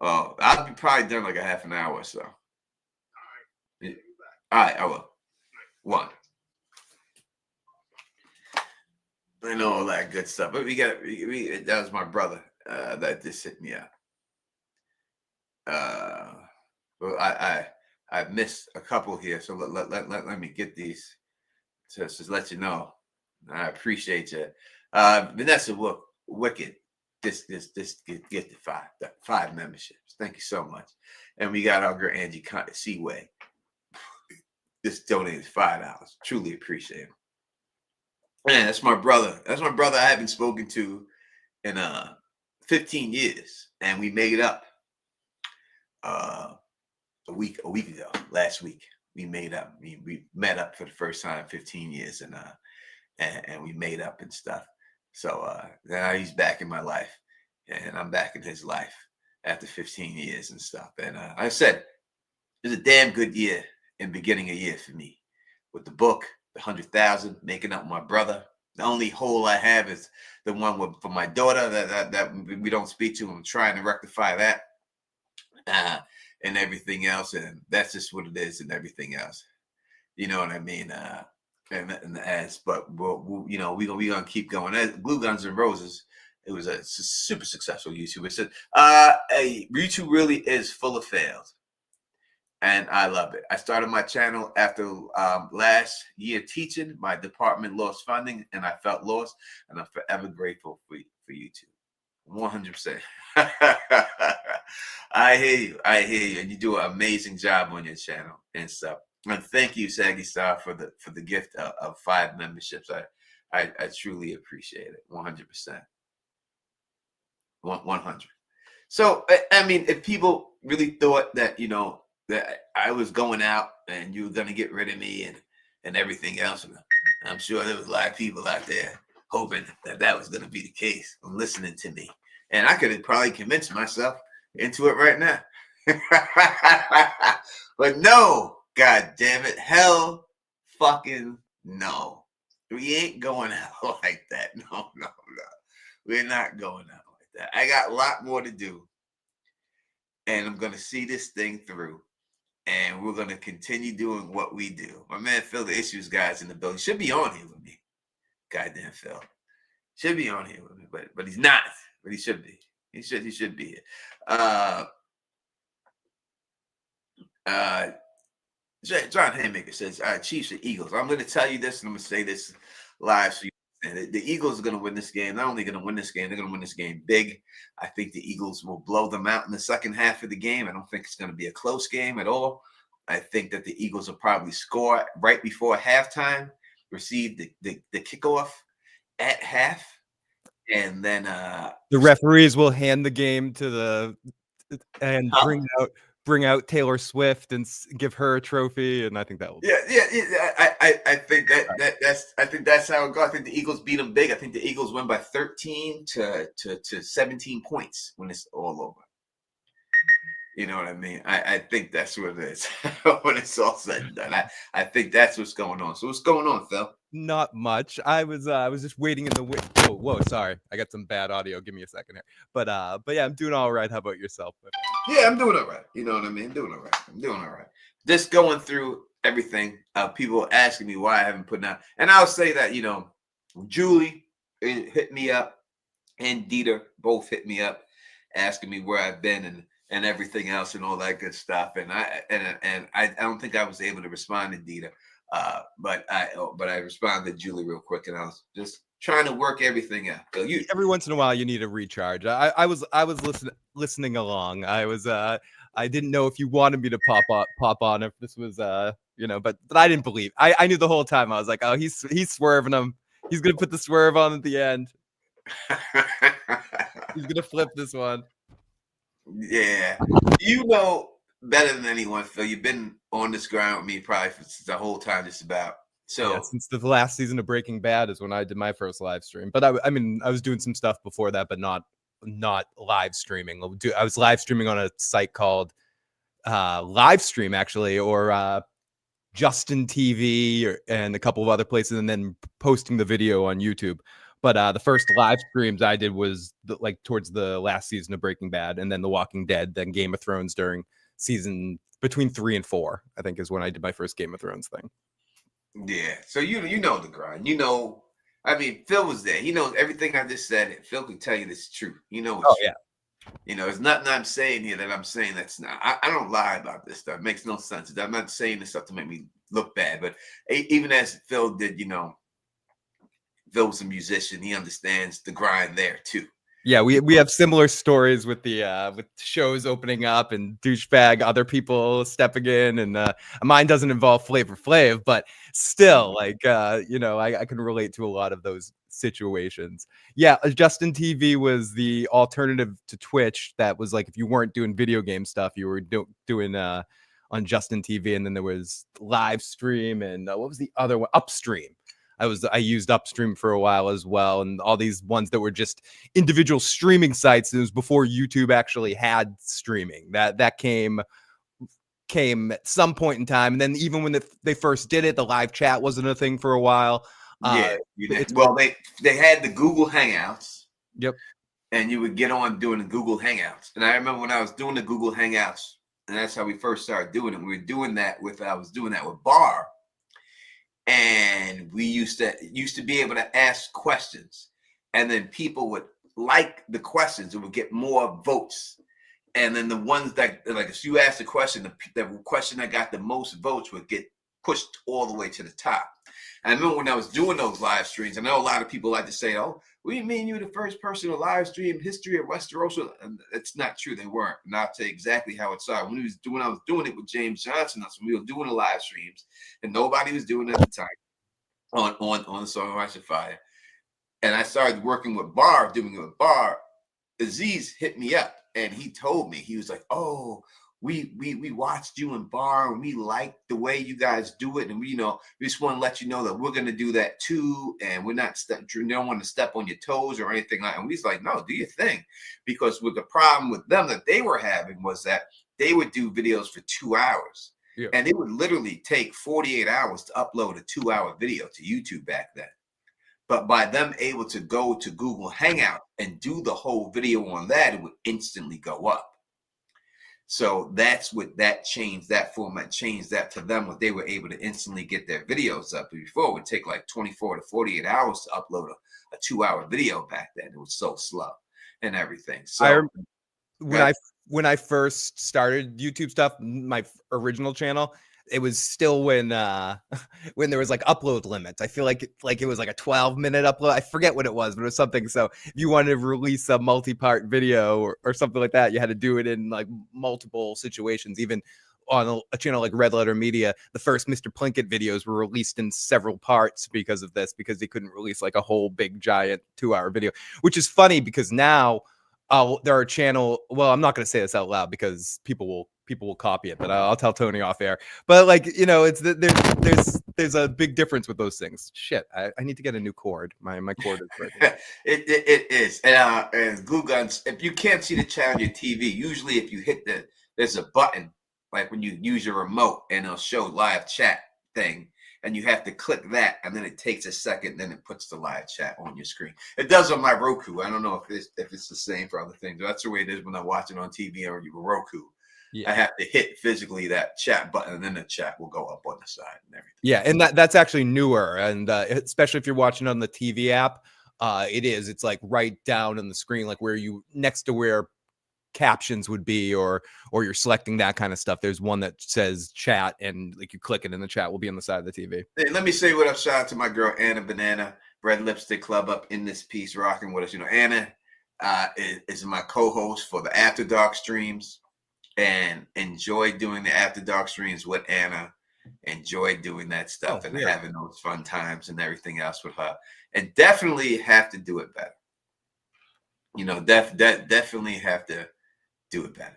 Oh, I'll be probably done like a half an hour or so. Yeah. All right, I will. One. I know all that good stuff, but that was my brother that just hit me up. Well, I missed a couple here, so let me get these to just let you know. I appreciate you, Vanessa. Wicked. This get the five memberships. Thank you so much. And we got our girl Angie Seaway. Just donated $5. Truly appreciate it. Man, that's my brother. That's my brother I haven't spoken to in 15 years, and we made up a week ago. Last week we made up. We met up for the first time in 15 years, and we made up and stuff. So now he's back in my life, and I'm back in his life after 15 years and stuff. And I said, it was a damn good year and beginning of year for me with the book, the 100,000, making up with my brother. The only hole I have is the one for my daughter that we don't speak to. I'm trying to rectify that and everything else, and that's just what it is and everything else. You know what I mean? But we're gonna keep going. As Glue Guns and Roses, it was a super successful YouTube. It said, YouTube really is full of fails. And I love it. I started my channel after last year teaching. My department lost funding, and I felt lost. And I'm forever grateful for YouTube. 100%. I hear you. And you do an amazing job on your channel and stuff. And thank you, Saggy Star, for the gift of 5 memberships. I truly appreciate it. 100%. 100. So I mean, if people really thought that that I was going out and you were going to get rid of me and everything else, and I'm sure there was a lot of people out there hoping that was going to be the case and listening to me. And I could have probably convinced myself into it right now. But no, God damn it. Hell fucking no. We ain't going out like that. No. We're not going out like that. I got a lot more to do. And I'm going to see this thing through. And we're going to continue doing what we do. My man Phil, the Issues guys in the building, should be on here with me. Goddamn Phil. Should be on here with me, but he's not. But he should be. He should be here. John Haymaker says, Chiefs or Eagles. I'm going to tell you this, and I'm going to say this live so you understand. The Eagles are going to win this game. Not only going to win this game, they're going to win this game big. I think the Eagles will blow them out in the second half of the game. I don't think it's going to be a close game at all. I think that the Eagles will probably score right before halftime, receive the kickoff at half, and then the referees will hand the game to bring out Taylor Swift and give her a trophy, and I think that will. Yeah. I think that's how it goes. I think the Eagles beat them big. I think the Eagles win by 13 to 17 points when it's all over. You know what I mean? I think that's what it is when it's all said and done. I think that's what's going on. So what's going on, Phil? Not much. I was just waiting in the wind. Whoa, sorry. I got some bad audio. Give me a second here. But yeah, I'm doing all right. How about yourself? Yeah, I'm doing all right. You know what I mean? I'm doing all right. Just going through everything. People asking me why I haven't put out. And I'll say that, Julie hit me up and Dieter both hit me up asking me where I've been and everything else and all that good stuff. And I don't think I was able to respond to Dieter. But I responded to Julie real quick, and I was just trying to work everything out. So every once in a while you need a recharge. I was listening along. I didn't know if you wanted me to pop on if this was but I didn't believe. I knew the whole time. I was like, oh, he's swerving him. He's gonna put the swerve on at the end. He's gonna flip this one. Yeah, better than anyone, Phil. You've been on this ground with me probably for the whole time, just about. Yeah, So since the last season of Breaking Bad is when I did my first live stream. But I mean, I was doing some stuff before that, but not live streaming. I was live streaming on a site called Livestream, actually, or Justin TV, and a couple of other places, and then posting the video on YouTube. But the first live streams I did was like towards the last season of Breaking Bad, and then The Walking Dead, then Game of Thrones during season between 3 and 4, I think, is when I did my first Game of Thrones thing. yeah, so you know the grind. You know, I mean, Phil was there. He knows everything I just said. Phil can tell you this is true. You know it's Oh true. yeah. You know, it's nothing I'm saying here that I'm saying that's not. I don't lie about this stuff. It makes no sense. I'm not saying this stuff to make me look bad. But even as Phil did, you know, Phil was a musician. He understands the grind there too. Yeah, we have similar stories with the with shows opening up and douchebag other people stepping in, and mine doesn't involve Flavor Flav, but still, like you know, I can relate to a lot of those situations. Yeah, Justin TV was the alternative to Twitch. That was like if you weren't doing video game stuff, you were doing on Justin TV, and then there was live stream, and what was the other one? Upstream. I used Upstream for a while as well, and all these ones that were just individual streaming sites. It was before YouTube actually had streaming. That came at some point in time, and then even when they first did it, the live chat wasn't a thing for a while. Yeah, well, they had the Google Hangouts. Yep. And you would get on doing the Google Hangouts. And I remember when I was doing the Google Hangouts, and that's how we first started doing it. We were doing that I was doing that with Bar. And we used to be able to ask questions, and then people would like the questions. It would get more votes, and then the ones that, like, if you asked the question, the question that got the most votes would get pushed all the way to the top. And I remember when I was doing those live streams, I know a lot of people like to say, "Oh, what do you mean you're the first person to live stream history of Westerosa?" And it's not true. They weren't. And I'll tell you exactly how it started. When I was doing it with James Johnson, that's when we were doing the live streams, and nobody was doing it at the time on the song Rise of Fire. And I started working with Bar, doing it with Bar. Aziz hit me up, and he told me, he was like, "Oh, we watched you in Bar, and we like the way you guys do it, and we just want to let you know that we're going to do that too, and we're not don't want to step on your toes or anything like." And we was like, "No, do your thing," because with the problem with them that they were having was that they would do videos for 2 hours, and it would literally take 48 hours to upload a 2-hour video to YouTube back then. But by them able to go to Google Hangout and do the whole video on that, it would instantly go up. So that's what that changed. That format changed that to them, what they were able to instantly get their videos up. Before, it would take like 24 to 48 hours to upload a 2-hour video back then. It was so slow and everything. So when I first started YouTube stuff, my original channel, it was still when there was like upload limits. I feel like it was like a 12-minute upload. I forget what it was, but it was something. So if you wanted to release a multi-part video or something like that, you had to do it in like multiple situations. Even on a channel like Red Letter Media, the first Mr. Plinkett videos were released in several parts because of this, because they couldn't release like a whole big giant 2-hour video, which is funny because now there are channel. Well, I'm not going to say this out loud because people will copy it, but I'll tell Tony off air. But like, it's there's a big difference with those things. Shit, I need to get a new cord. My cord is breaking. It is. And glue guns. If you can't see the channel on your TV, usually if you hit there's a button like when you use your remote and it'll show live chat thing. And you have to click that, and then it takes a second, then it puts the live chat on your screen. It does on my Roku. I don't know if it's the same for other things. That's the way it is when I watch it on TV or Roku. Yeah. I have to hit physically that chat button, and then the chat will go up on the side and everything. Yeah, and that's actually newer, and especially if you're watching on the TV app, it's like right down on the screen, like where you next to where captions would be, or you're selecting that kind of stuff. There's one that says chat, and like you click it and the chat will be on the side of the TV. Hey, let me say what up, shout out to my girl Anna Banana, Red Lipstick Club, up in this piece rocking with us. Anna is my co-host for the After Dark streams, and enjoy doing the After Dark streams with Anna. Enjoy doing that stuff having those fun times and everything else with her, and definitely have to do it better. Definitely have to do it better.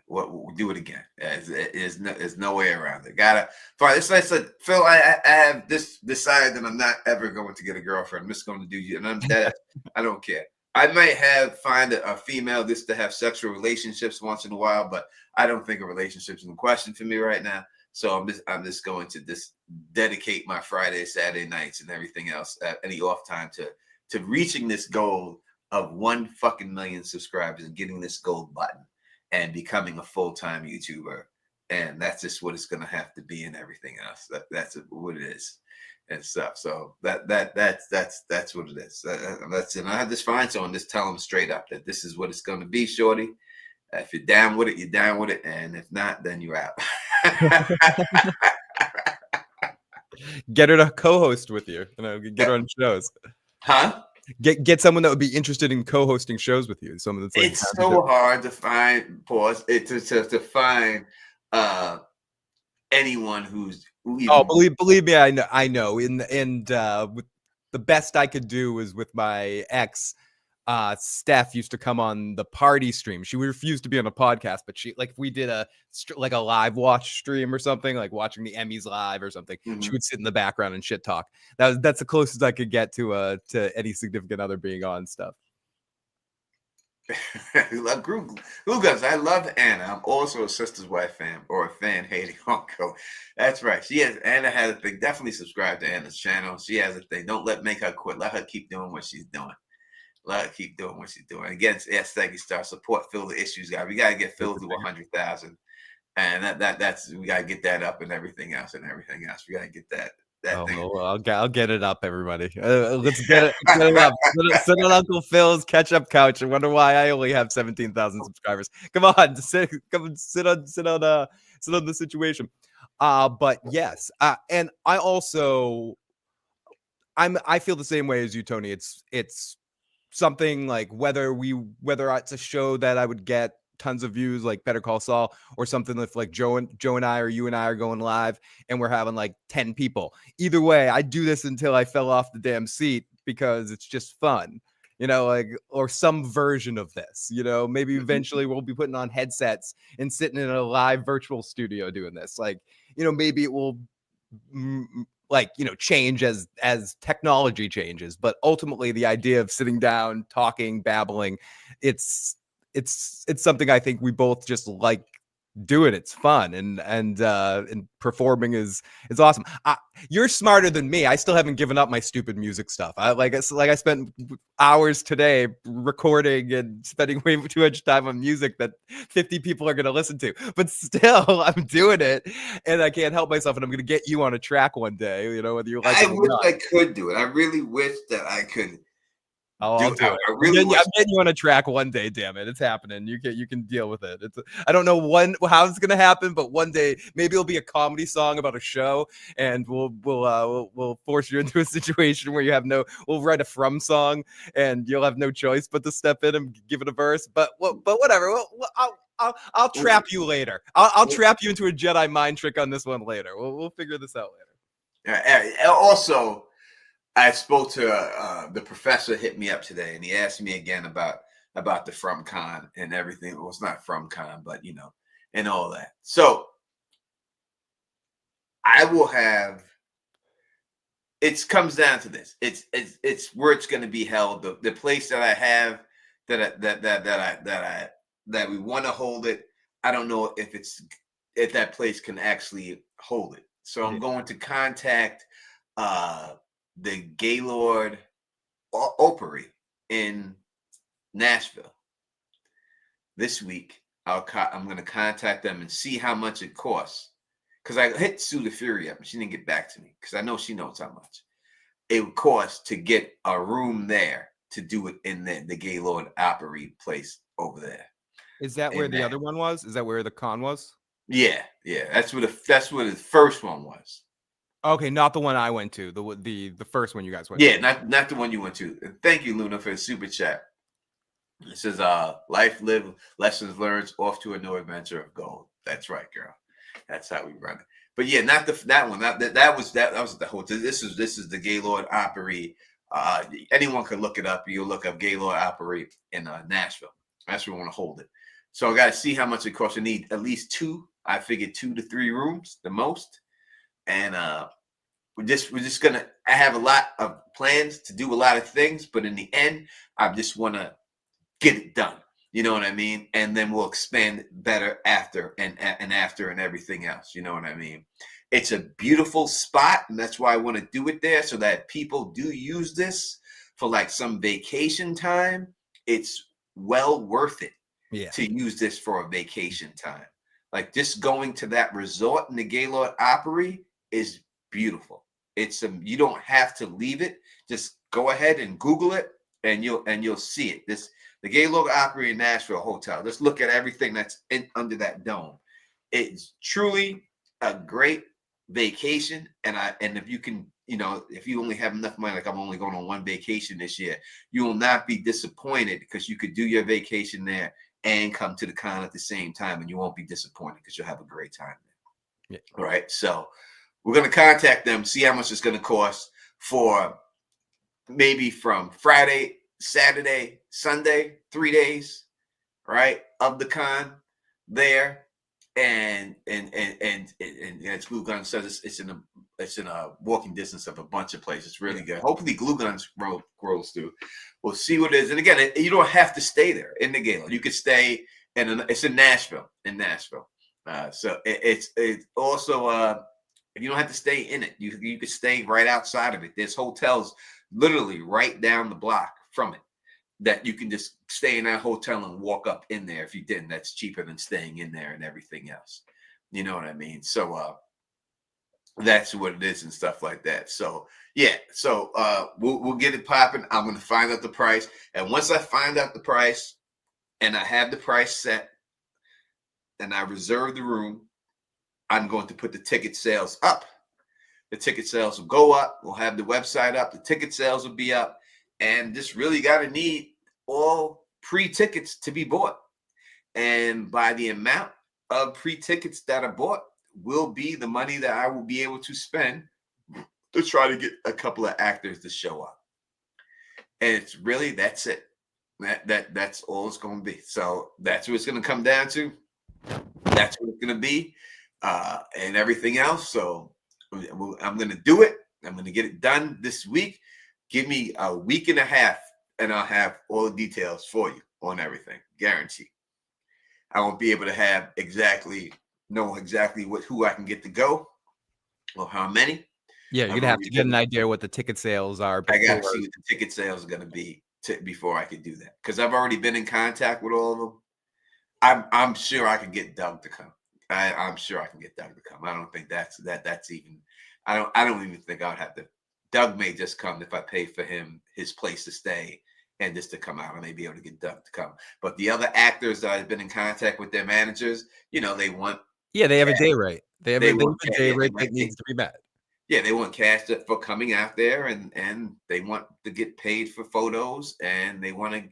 Do it again. There's no way around it. Gotta fine. It's like I said, Phil. I have this decided that I'm not ever going to get a girlfriend. I'm just going to do you, and I don't care. I might find a female just to have sexual relationships once in a while, but I don't think a relationship's in question for me right now. So I'm just going to dedicate my Friday, Saturday nights, and everything else, any off time to reaching this goal of 1 fucking million subscribers and getting this gold button and becoming a full-time YouTuber. And that's just what it's going to have to be, and everything else. That's what it is and stuff. So that's what it is. That's it. I have this fine, so I'm just telling them straight up that this is what it's going to be, shorty. If you're down with it, you're down with it, and if not, then you're out. Get her to co-host with you. Get her on shows. Huh? Get someone that would be interested in co-hosting shows with you. Someone that's like, it's so hard to find. Pause. To find anyone who's. Believe me, I know. With the best I could do was with my ex. Steph used to come on the party stream. She refused to be on a podcast, but she, like, if we did a live watch stream or something, like watching the Emmys live or something, she would sit in the background and shit talk. That's the closest I could get to any significant other being on stuff. Guys, I love Anna. I'm also a Sister's Wife fan, or a fan hating uncle. That's right. Anna has a thing. Definitely subscribe to Anna's channel. She has a thing. Don't make her quit. Let her keep doing what she's doing. Let her keep doing what she's doing. Again, Steggy Star, support Phil the Issues guy. We gotta get Phil to 100,000, and that's we gotta get that up and everything else. We gotta get that thing. Well, I'll get it up, everybody. Let's get it up. Sit on Uncle Phil's catch-up couch and wonder why I only have 17,000 subscribers. Come on, sit on the situation. But yes, and I feel the same way as you, Tony. It's something like whether it's a show that I would get tons of views, like Better Call Saul, or something if like Joe and I, or you and I, are going live and we're having like 10 people. Either way, I do this until I fell off the damn seat because it's just fun, like, or some version of this, maybe eventually we'll be putting on headsets and sitting in a live virtual studio doing this. Like, maybe it will change as technology changes, but ultimately the idea of sitting down, talking, babbling, it's something I think we both just like doing. It's fun, and performing is awesome. You're smarter than me. I still haven't given up my stupid music stuff. I spent hours today recording and spending way too much time on music that 50 people are going to listen to, but still I'm doing it, and I can't help myself. And I'm going to get you on a track one day, whether you like it or not. I could do it. I really wish that I could. I'll do it. I'm getting you on a track one day. Damn it, it's happening. You can deal with it. I don't know how it's gonna happen, but one day maybe it'll be a comedy song about a show, and we'll force you into a situation where we'll write a From song, and you'll have no choice but to step in and give it a verse. But whatever. I'll trap you later. I'll trap you into a Jedi mind trick on this one later. We'll figure this out later. Also, I spoke to the professor. Hit me up today, and he asked me again about the FromCon and everything. Well, it's not FromCon, but and all that. So I will have. It comes down to this. It's where it's going to be held. The place that I have that we want to hold it. I don't know if that place can actually hold it. So I'm going to contact the Gaylord Opry in Nashville this week. I'm going to contact them and see how much it costs, because I hit Sue the Fury up and she didn't get back to me, because I know she knows how much it would cost to get a room there to do it in the Gaylord Opry place over there. Is that where the other one was? Is that where the con was? Yeah. That's where the first one was. Okay, not the one I went to. The first one you guys went to. Yeah, not the one you went to. Thank you, Luna, for the super chat. It says, life lived, lessons learned, off to a new adventure of gold. That's right, girl. That's how we run it. But yeah, not that one. That was the whole. This is the Gaylord Opry. Anyone could look it up. You'll look up Gaylord Opry in Nashville. That's where we want to hold it. So I got to see how much it costs. I need at least 2. I figured 2 to 3 rooms, the most. And we're just gonna. I have a lot of plans to do a lot of things, but in the end, I just want to get it done. You know what I mean? And then we'll expand better after and after and everything else. You know what I mean? It's a beautiful spot, and that's why I want to do it there, so that people do use this for like some vacation time. It's well worth it to use this for a vacation time. Like just going to that resort in the Gaylord Opry is beautiful. It's you don't have to leave it. Just go ahead and Google it, and you'll see it. The Gaylord Opry in Nashville Hotel. Let's look at everything that's under that dome. It's truly a great vacation, and if you can, if you only have enough money, like I'm only going on one vacation this year, you will not be disappointed, because you could do your vacation there and come to the con at the same time, and you won't be disappointed because you'll have a great time there. Yeah. All right, so we're going to contact them, see how much it's going to cost for maybe from Friday, Saturday, Sunday, 3 days, right, of the con there. And as Glue Gun says, it's in a walking distance of a bunch of places. It's really good. Hopefully Glue Guns rolls through. We'll see what it is. And again, you don't have to stay there in the Gaylord. You could stay it's in Nashville. So it's also you don't have to stay in it. You could stay right outside of it. There's hotels literally right down the block from it that you can just stay in that hotel and walk up in there. If you didn't, that's cheaper than staying in there and everything else. You know what I mean? So that's what it is and stuff like that. So yeah, so we'll get it popping. I'm going to find out the price, and once I find out the price and I have the price set and I reserve the room, I'm going to put the ticket sales up. The ticket sales will go up. We'll have the website up. The ticket sales will be up. And just really got to need all pre-tickets to be bought. And by the amount of pre-tickets that are bought will be the money that I will be able to spend to try to get a couple of actors to show up. And it's really, that's it. That's all it's going to be. So that's what it's going to come down to. That's what it's going to be. And everything else. So I'm going to do it. I'm going to get it done this week. Give me a week and a half, and I'll have all the details for you on everything. Guaranteed. I won't be able to know exactly who I can get to go or how many. Yeah, you're going to have to get an idea what the ticket sales are. I got to see what the ticket sales are going to be before I could do that, because I've already been in contact with all of them. I'm sure I can get Doug to come. I'm sure I can get Doug to come. I don't think that's even. I don't even think I would have to. Doug may just come if I pay for his place to stay and just to come out. I may be able to get Doug to come. But the other actors that I've been in contact with, their managers, they want. Yeah, they have a day rate. They have a day rate that needs to be met. Yeah, they want cash for coming out there, and they want to get paid for photos, and they want to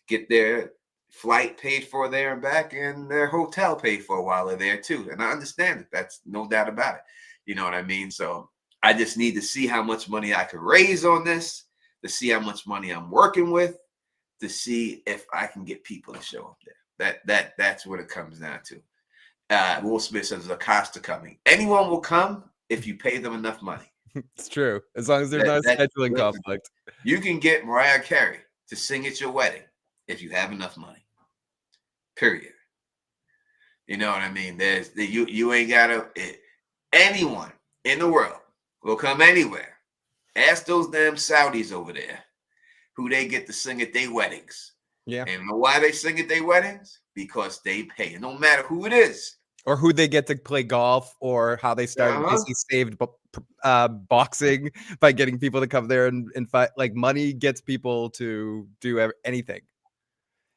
get their flight paid for there and back, and their hotel paid for while they're there too. And I understand it. That's no doubt about it. You know what I mean? So I just need to see how much money I could raise on this, to see how much money I'm working with, to see if I can get people to show up there. That's what it comes down to. Will Smith says Acosta coming. Anyone will come if you pay them enough money. It's true. As long as there's not a scheduling conflict. You can get Mariah Carey to sing at your wedding if you have enough money. Period. You know what I mean? You ain't gotta. Anyone in the world will come anywhere. Ask those damn Saudis over there who they get to sing at their weddings. Yeah. And you know why they sing at their weddings? Because they pay. No matter who it is. Or who they get to play golf, or how they started basically saved boxing by getting people to come there and fight. Like, money gets people to do anything.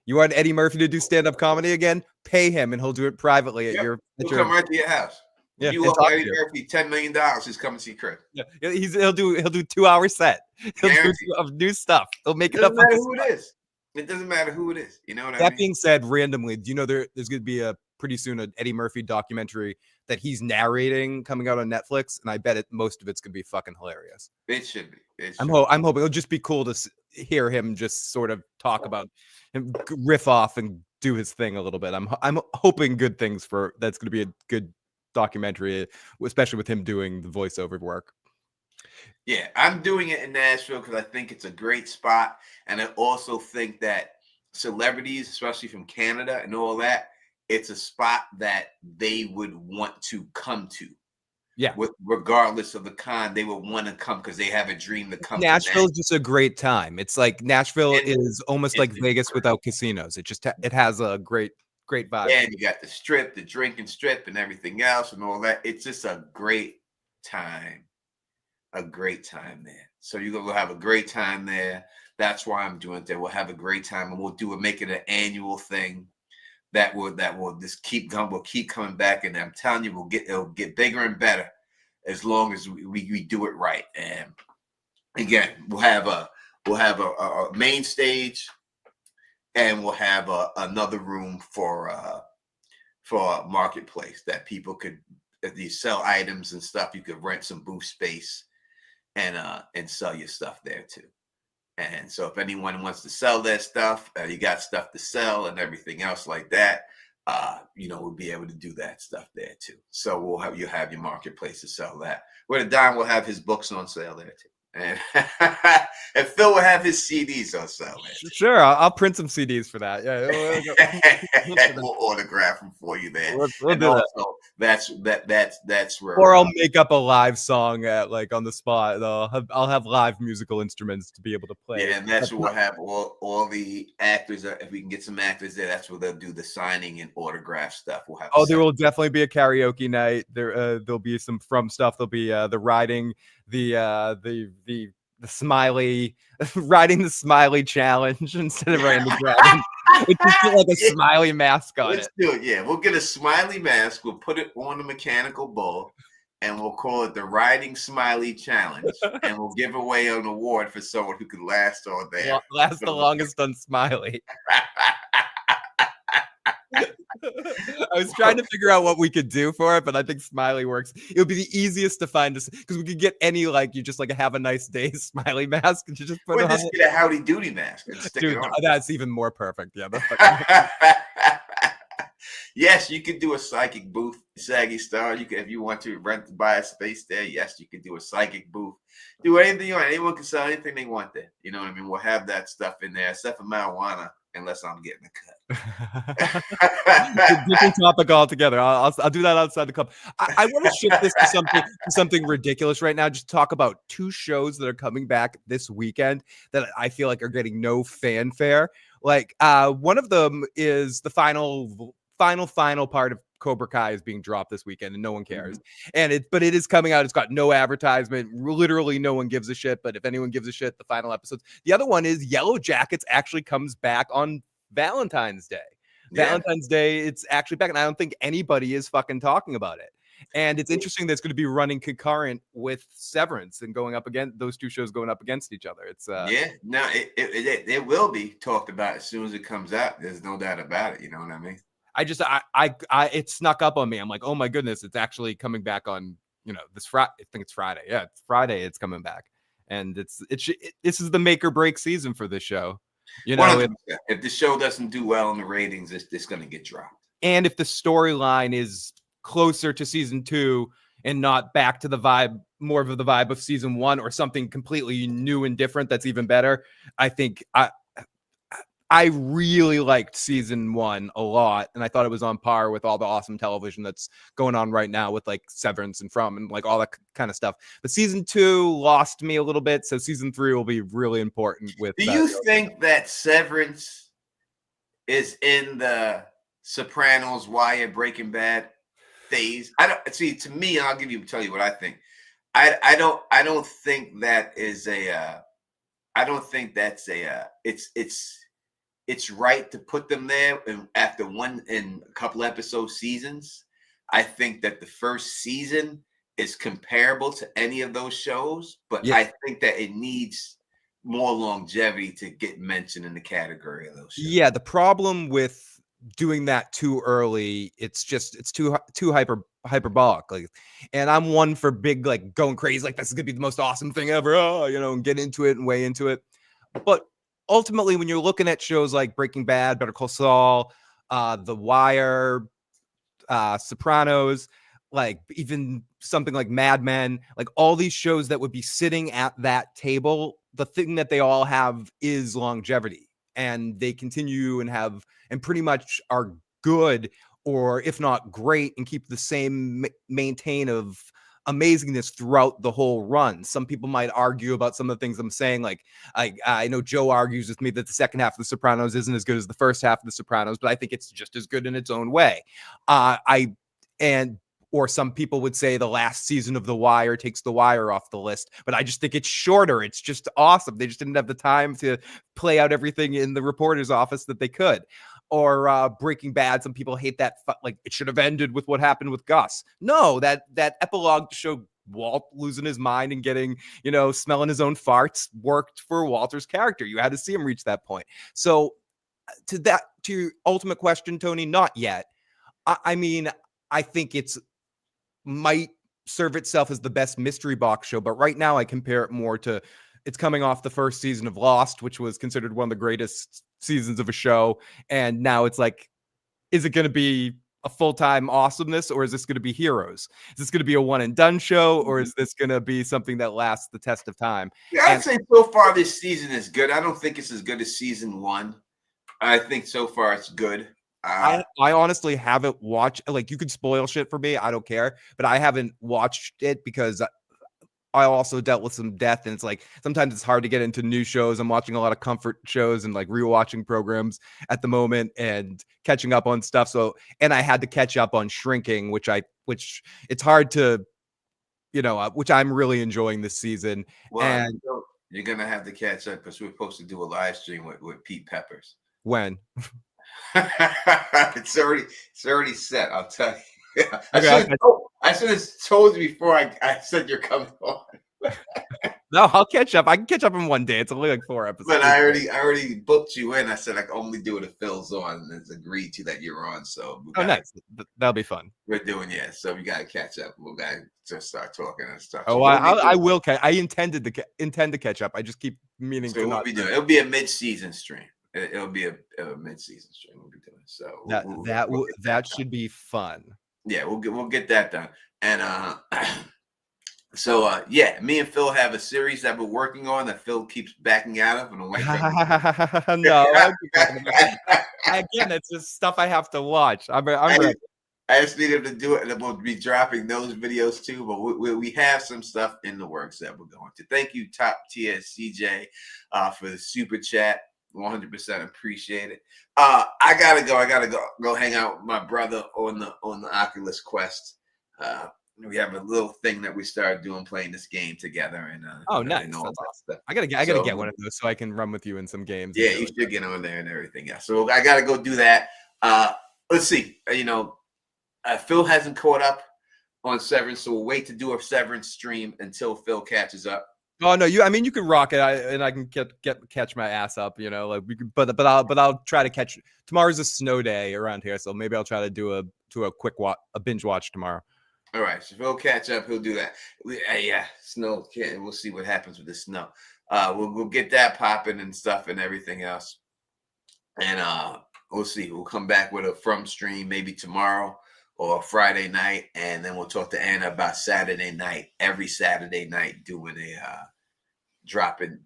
You want Eddie Murphy to do stand-up comedy again? Pay him, and he'll do it priravely He'll come right to your house. Yeah, you offer Eddie Murphy $10 million, he's coming to see Chris. Yeah, he'll do 2-hour set. He'll do new stuff. He'll make it up. It doesn't matter who it is. It doesn't matter who it is. You know what I mean? That being said, randomly, do you know there's going to be pretty soon an Eddie Murphy documentary that he's narrating coming out on Netflix, and I bet most of it's going to be fucking hilarious. It should be. I'm hoping it'll just be cool to see. hear him just sort of talk about him, riff off and do his thing a little bit. I'm hoping good things for that's going to be a good documentary, especially with him doing the voiceover work. Yeah, I'm doing it in Nashville because I think it's a great spot, and I also think that celebrities, especially from Canada and all that, it's a spot that they would want to come to. Yeah, Regardless of the con, they would want to come because they have a dream to come to Nashville is just a great time. It's like Nashville And is almost like Vegas without casinos. It just it has a great vibe. and you got the strip, the drinking strip, and everything else, and all that. It's just a great time. A great time there. So you're gonna have a great time there. That's why I'm doing it. We'll have a great time, and we'll make it an annual thing that will just keep going. We'll keep coming back, and I'm telling you, it'll get bigger and better as long as we do it right. And again, we'll have a main stage, and we'll have another room for a marketplace that people could, if you sell items and stuff, you could rent some booth space and sell your stuff there too. And so if anyone wants to sell their stuff, you got stuff to sell and everything else like that, we'll be able to do that stuff there too. So you have your marketplace to sell that. Where Don will have his books on sale there too. And, and Phil will have his CDs on sale there. Sure, I'll print some CDs for that. Yeah, we'll autograph them for you there. We'll do also, that's where. Or I'll make up a live song at on the spot. I'll have live musical instruments to be able to play. Yeah, and that's where we'll have all the actors. If we can get some actors there, that's where they'll do the signing and autograph stuff. We'll have. There will definitely be a karaoke night. There'll be some From stuff. There'll be the riding the smiley riding the smiley challenge instead of riding the dragon. It's just like a smiley mask on Let's do it. Yeah, we'll get a smiley mask. We'll put it on a mechanical bull, and we'll call it the Riding Smiley Challenge. And we'll give away an award for someone who could last on there. Last the longest on Smiley. I was trying to figure out what we could do for it, but I think Smiley works. It would be the easiest to find because we could get any you just have a nice day Smiley mask and you just put it on. Just get a Howdy Doody mask and stick it on. That's even more perfect. Yeah. Yes, you could do a psychic booth, Saggy Star. You could, if you want to buy a space there. Yes, you could do a psychic booth. Do anything you want. Anyone can sell anything they want there. You know what I mean? We'll have that stuff in there, except for marijuana. Unless I'm getting a cut. Different topic altogether. I'll do that outside the club. I want to shift this to something ridiculous right now. Just talk about two shows that are coming back this weekend that I feel like are getting no fanfare. One of them is the final part of Cobra Kai is being dropped this weekend and no one cares. But it is coming out. It's got no advertisement. Literally no one gives a shit. But if anyone gives a shit, the final episodes. The other one is Yellow Jackets actually comes back on Valentine's Day. Yeah. Valentine's Day, it's actually back. And I don't think anybody is fucking talking about it. And it's interesting that it's going to be running concurrent with Severance and going up against those two shows going up against each other. It's it will be talked about as soon as it comes out. There's no doubt about it. You know what I mean? It snuck up on me. I'm like, oh my goodness, it's actually coming back on, this Friday. I think it's Friday. Yeah, it's Friday. It's coming back, and this is the make or break season for this show. If the show doesn't do well in the ratings, it's going to get dropped. And if the storyline is closer to season 2 and not back to the vibe, more of the vibe of season 1, or something completely new and different, that's even better. I think I really liked season 1 a lot, and I thought it was on par with all the awesome television that's going on right now with Severance and From and all that kind of stuff. But season 2 lost me a little bit, so season 3 will be really important. Do you think that Severance is in the Sopranos, Wire, Breaking Bad phase? I don't see. To me, I'll tell you what I think. I don't think that is a. I don't think that's a. It's right to put them there after one and a couple episode seasons. I think that the first season is comparable to any of those shows, but yeah. I think that it needs more longevity to get mentioned in the category of those shows. Yeah, the problem with doing that too early, it's too hyperbolic. And I'm one for big going crazy, this is gonna be the most awesome thing ever, and get into it and way into it. But ultimately, when you're looking at shows like Breaking Bad, Better Call Saul, The Wire, Sopranos, like even something like Mad Men, like all these shows that would be sitting at that table, the thing that they all have is longevity, and they continue and pretty much are good, or if not great, and keep the same maintain of amazingness throughout the whole run. Some people might argue about some of the things I'm saying. Like I know Joe argues with me that the second half of The Sopranos isn't as good as the first half of The Sopranos, but I think it's just as good in its own way. Or some people would say the last season of The Wire takes The Wire off the list, but I just think it's shorter. It's just awesome. They just didn't have the time to play out everything in the reporter's office that they could. Or Breaking Bad, some people hate that, like it should have ended with what happened with Gus. No, that epilogue to show Walt losing his mind and getting, smelling his own farts worked for Walter's character. You had to see him reach that point. So to your ultimate question, Tony, not yet. I mean, I think it's might serve itself as the best mystery box show, but right now I compare it more to, it's coming off the first season of Lost, which was considered one of the greatest seasons of a show, and now it's like, is it going to be a full-time awesomeness, or is this going to be Heroes? Is this going to be a one and done show, or is this going to be something that lasts the test of time? Yeah, I'd say so far this season is good. I don't think it's as good as season 1. I think so far it's good. I honestly haven't watched, like, you could spoil shit for me, I don't care, but I haven't watched it because I also dealt with some death, and it's like sometimes it's hard to get into new shows. I'm watching a lot of comfort shows and like rewatching programs at the moment and catching up on stuff. So, and I had to catch up on Shrinking, which it's hard to, which I'm really enjoying this season. Well, and you're gonna have to catch up because we're supposed to do a live stream with Pete Peppers. When? It's already set. I'll tell you. I should have told you before I said you're coming on. No, I'll catch up. I can catch up in one day. It's only like 4 episodes. But I already booked you in. I said I can only do it if Phil's on, and it's agreed to that you're on. So nice. That'll be fun. We're doing so we gotta catch up. We gotta just start talking and stuff. Oh, I will. I intend to catch up. I just keep meaning to not. It'll be a mid-season stream. It'll be a mid-season stream we'll be doing. So that should be fun. Yeah, we'll get that done. And so me and Phil have a series that we're working on that Phil keeps backing out of, and I'm like, no, again, it's just stuff I have to watch. I'm ready. I just need him to do it, and we'll be dropping those videos too. But we have some stuff in the works that we're going to. Thank you, Top Tier CJ, for the super chat. 100% appreciate it. I gotta go hang out with my brother on the Oculus Quest. We have a little thing that we started doing, playing this game together, and nice. And all that stuff. I gotta get one of those so I can run with you in some games. Yeah, you should get on there and everything. Yeah, so I gotta go do that. Let's see. Phil hasn't caught up on Severance, so we'll wait to do a Severance stream until Phil catches up. Oh no, you can rock it, and I can catch my ass up, like we could, but I'll try to catch. Tomorrow's a snow day around here, so maybe I'll try to do a quick binge watch tomorrow. All right, so if he'll catch up, he'll do that. Snow. We'll see what happens with the snow. We'll get that popping and stuff and everything else, and we'll see. We'll come back with a from stream maybe tomorrow or Friday night, and then we'll talk to Anna about Saturday night. Every Saturday night, doing a dropping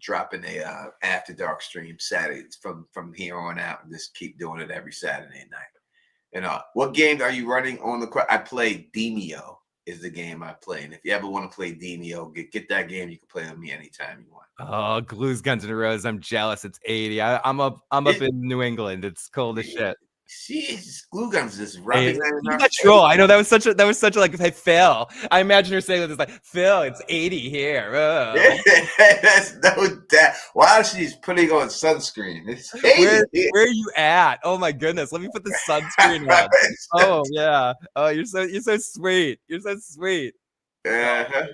a after dark stream Saturday from here on out, and just keep doing it every Saturday night. And what game are you running on the? I play Demio is the game I play, and if you ever want to play Demio, get that game. You can play with me anytime you want. Oh, Glue's Guns N' Roses. I'm jealous. It's 80. I'm up in New England. It's cold as shit. Jeez, Glue Guns is rubbing that troll. I know that was such a like, hey, Phil. I imagine her saying this like, Phil, it's 80 here. That's no doubt. Wow, she's putting on sunscreen. It's 80. Where are you at? Oh my goodness. Let me put the sunscreen on. Oh yeah. Oh, you're so sweet. You're so sweet. Uh-huh.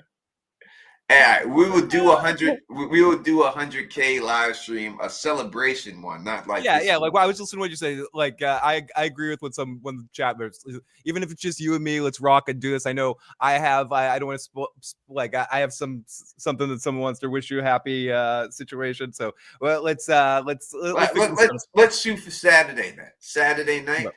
And we will do 100. We will do 100K live stream, a celebration one, not like Yeah, this. yeah. Like, well, I was listening to what you say. Like, I agree with what some one of the chat members. Even if it's just you and me, let's rock and do this. I know I don't want to like I have something that someone wants to wish you a happy situation. So well, let's figure this out. Let's shoot for Saturday night. Saturday night.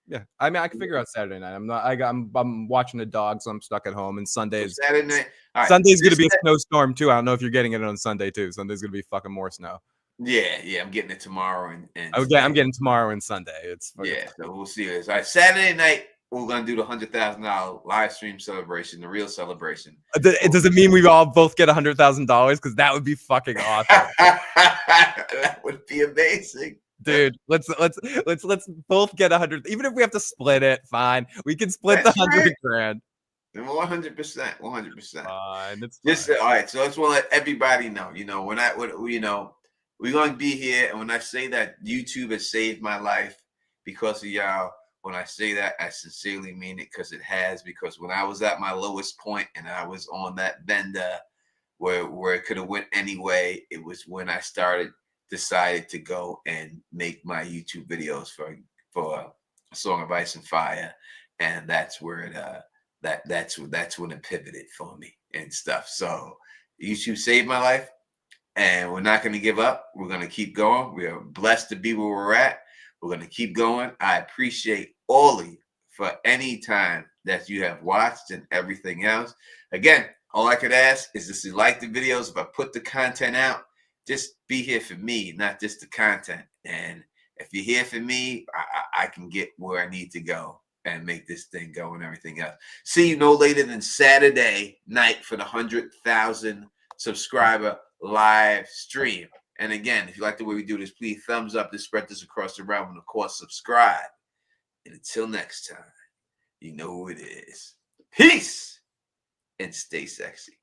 Yeah, I mean, I can figure out Saturday night. I'm not. I'm watching the dog, so I'm stuck at home. And Sundays. So Saturday night. All right. Sunday's gonna be a snowstorm too. I don't know if you're getting it on Sunday too. Sunday's gonna be fucking more snow. Yeah, I'm getting it tomorrow and I'm getting tomorrow and Sunday. It's yeah, so we'll see. All right, Saturday night we're gonna do the $100,000 live stream celebration, the real celebration. Does it mean we all both get $100,000? Because that would be fucking awesome. That would be amazing, dude. Let's both get 100. Even if we have to split it, fine. We can split the 100 grand. 100%, 100%. Fine, it's just all right. So I just want to let everybody know. We're going to be here. And when I say that YouTube has saved my life because of y'all, when I say that, I sincerely mean it, because it has. Because when I was at my lowest point and I was on that bender where it could have went anyway, it was when I decided to go and make my YouTube videos for A Song of Ice and Fire. And that's where that's when it pivoted for me and stuff. So YouTube saved my life. And we're not going to give up. We're going to keep going. We are blessed to be where we're at. We're going to keep going. I appreciate all of you for any time that you have watched and everything else. Again, all I could ask is if you like the videos, if I put the content out, just be here for me, not just the content. And if you're here for me, I can get where I need to go and make this thing go and everything else. See you no later than Saturday night for the 100,000 subscriber live stream. And again, if you like the way we do this, please thumbs up to spread this across the realm, and of course subscribe. And until next time, you know who it is. Peace and stay sexy.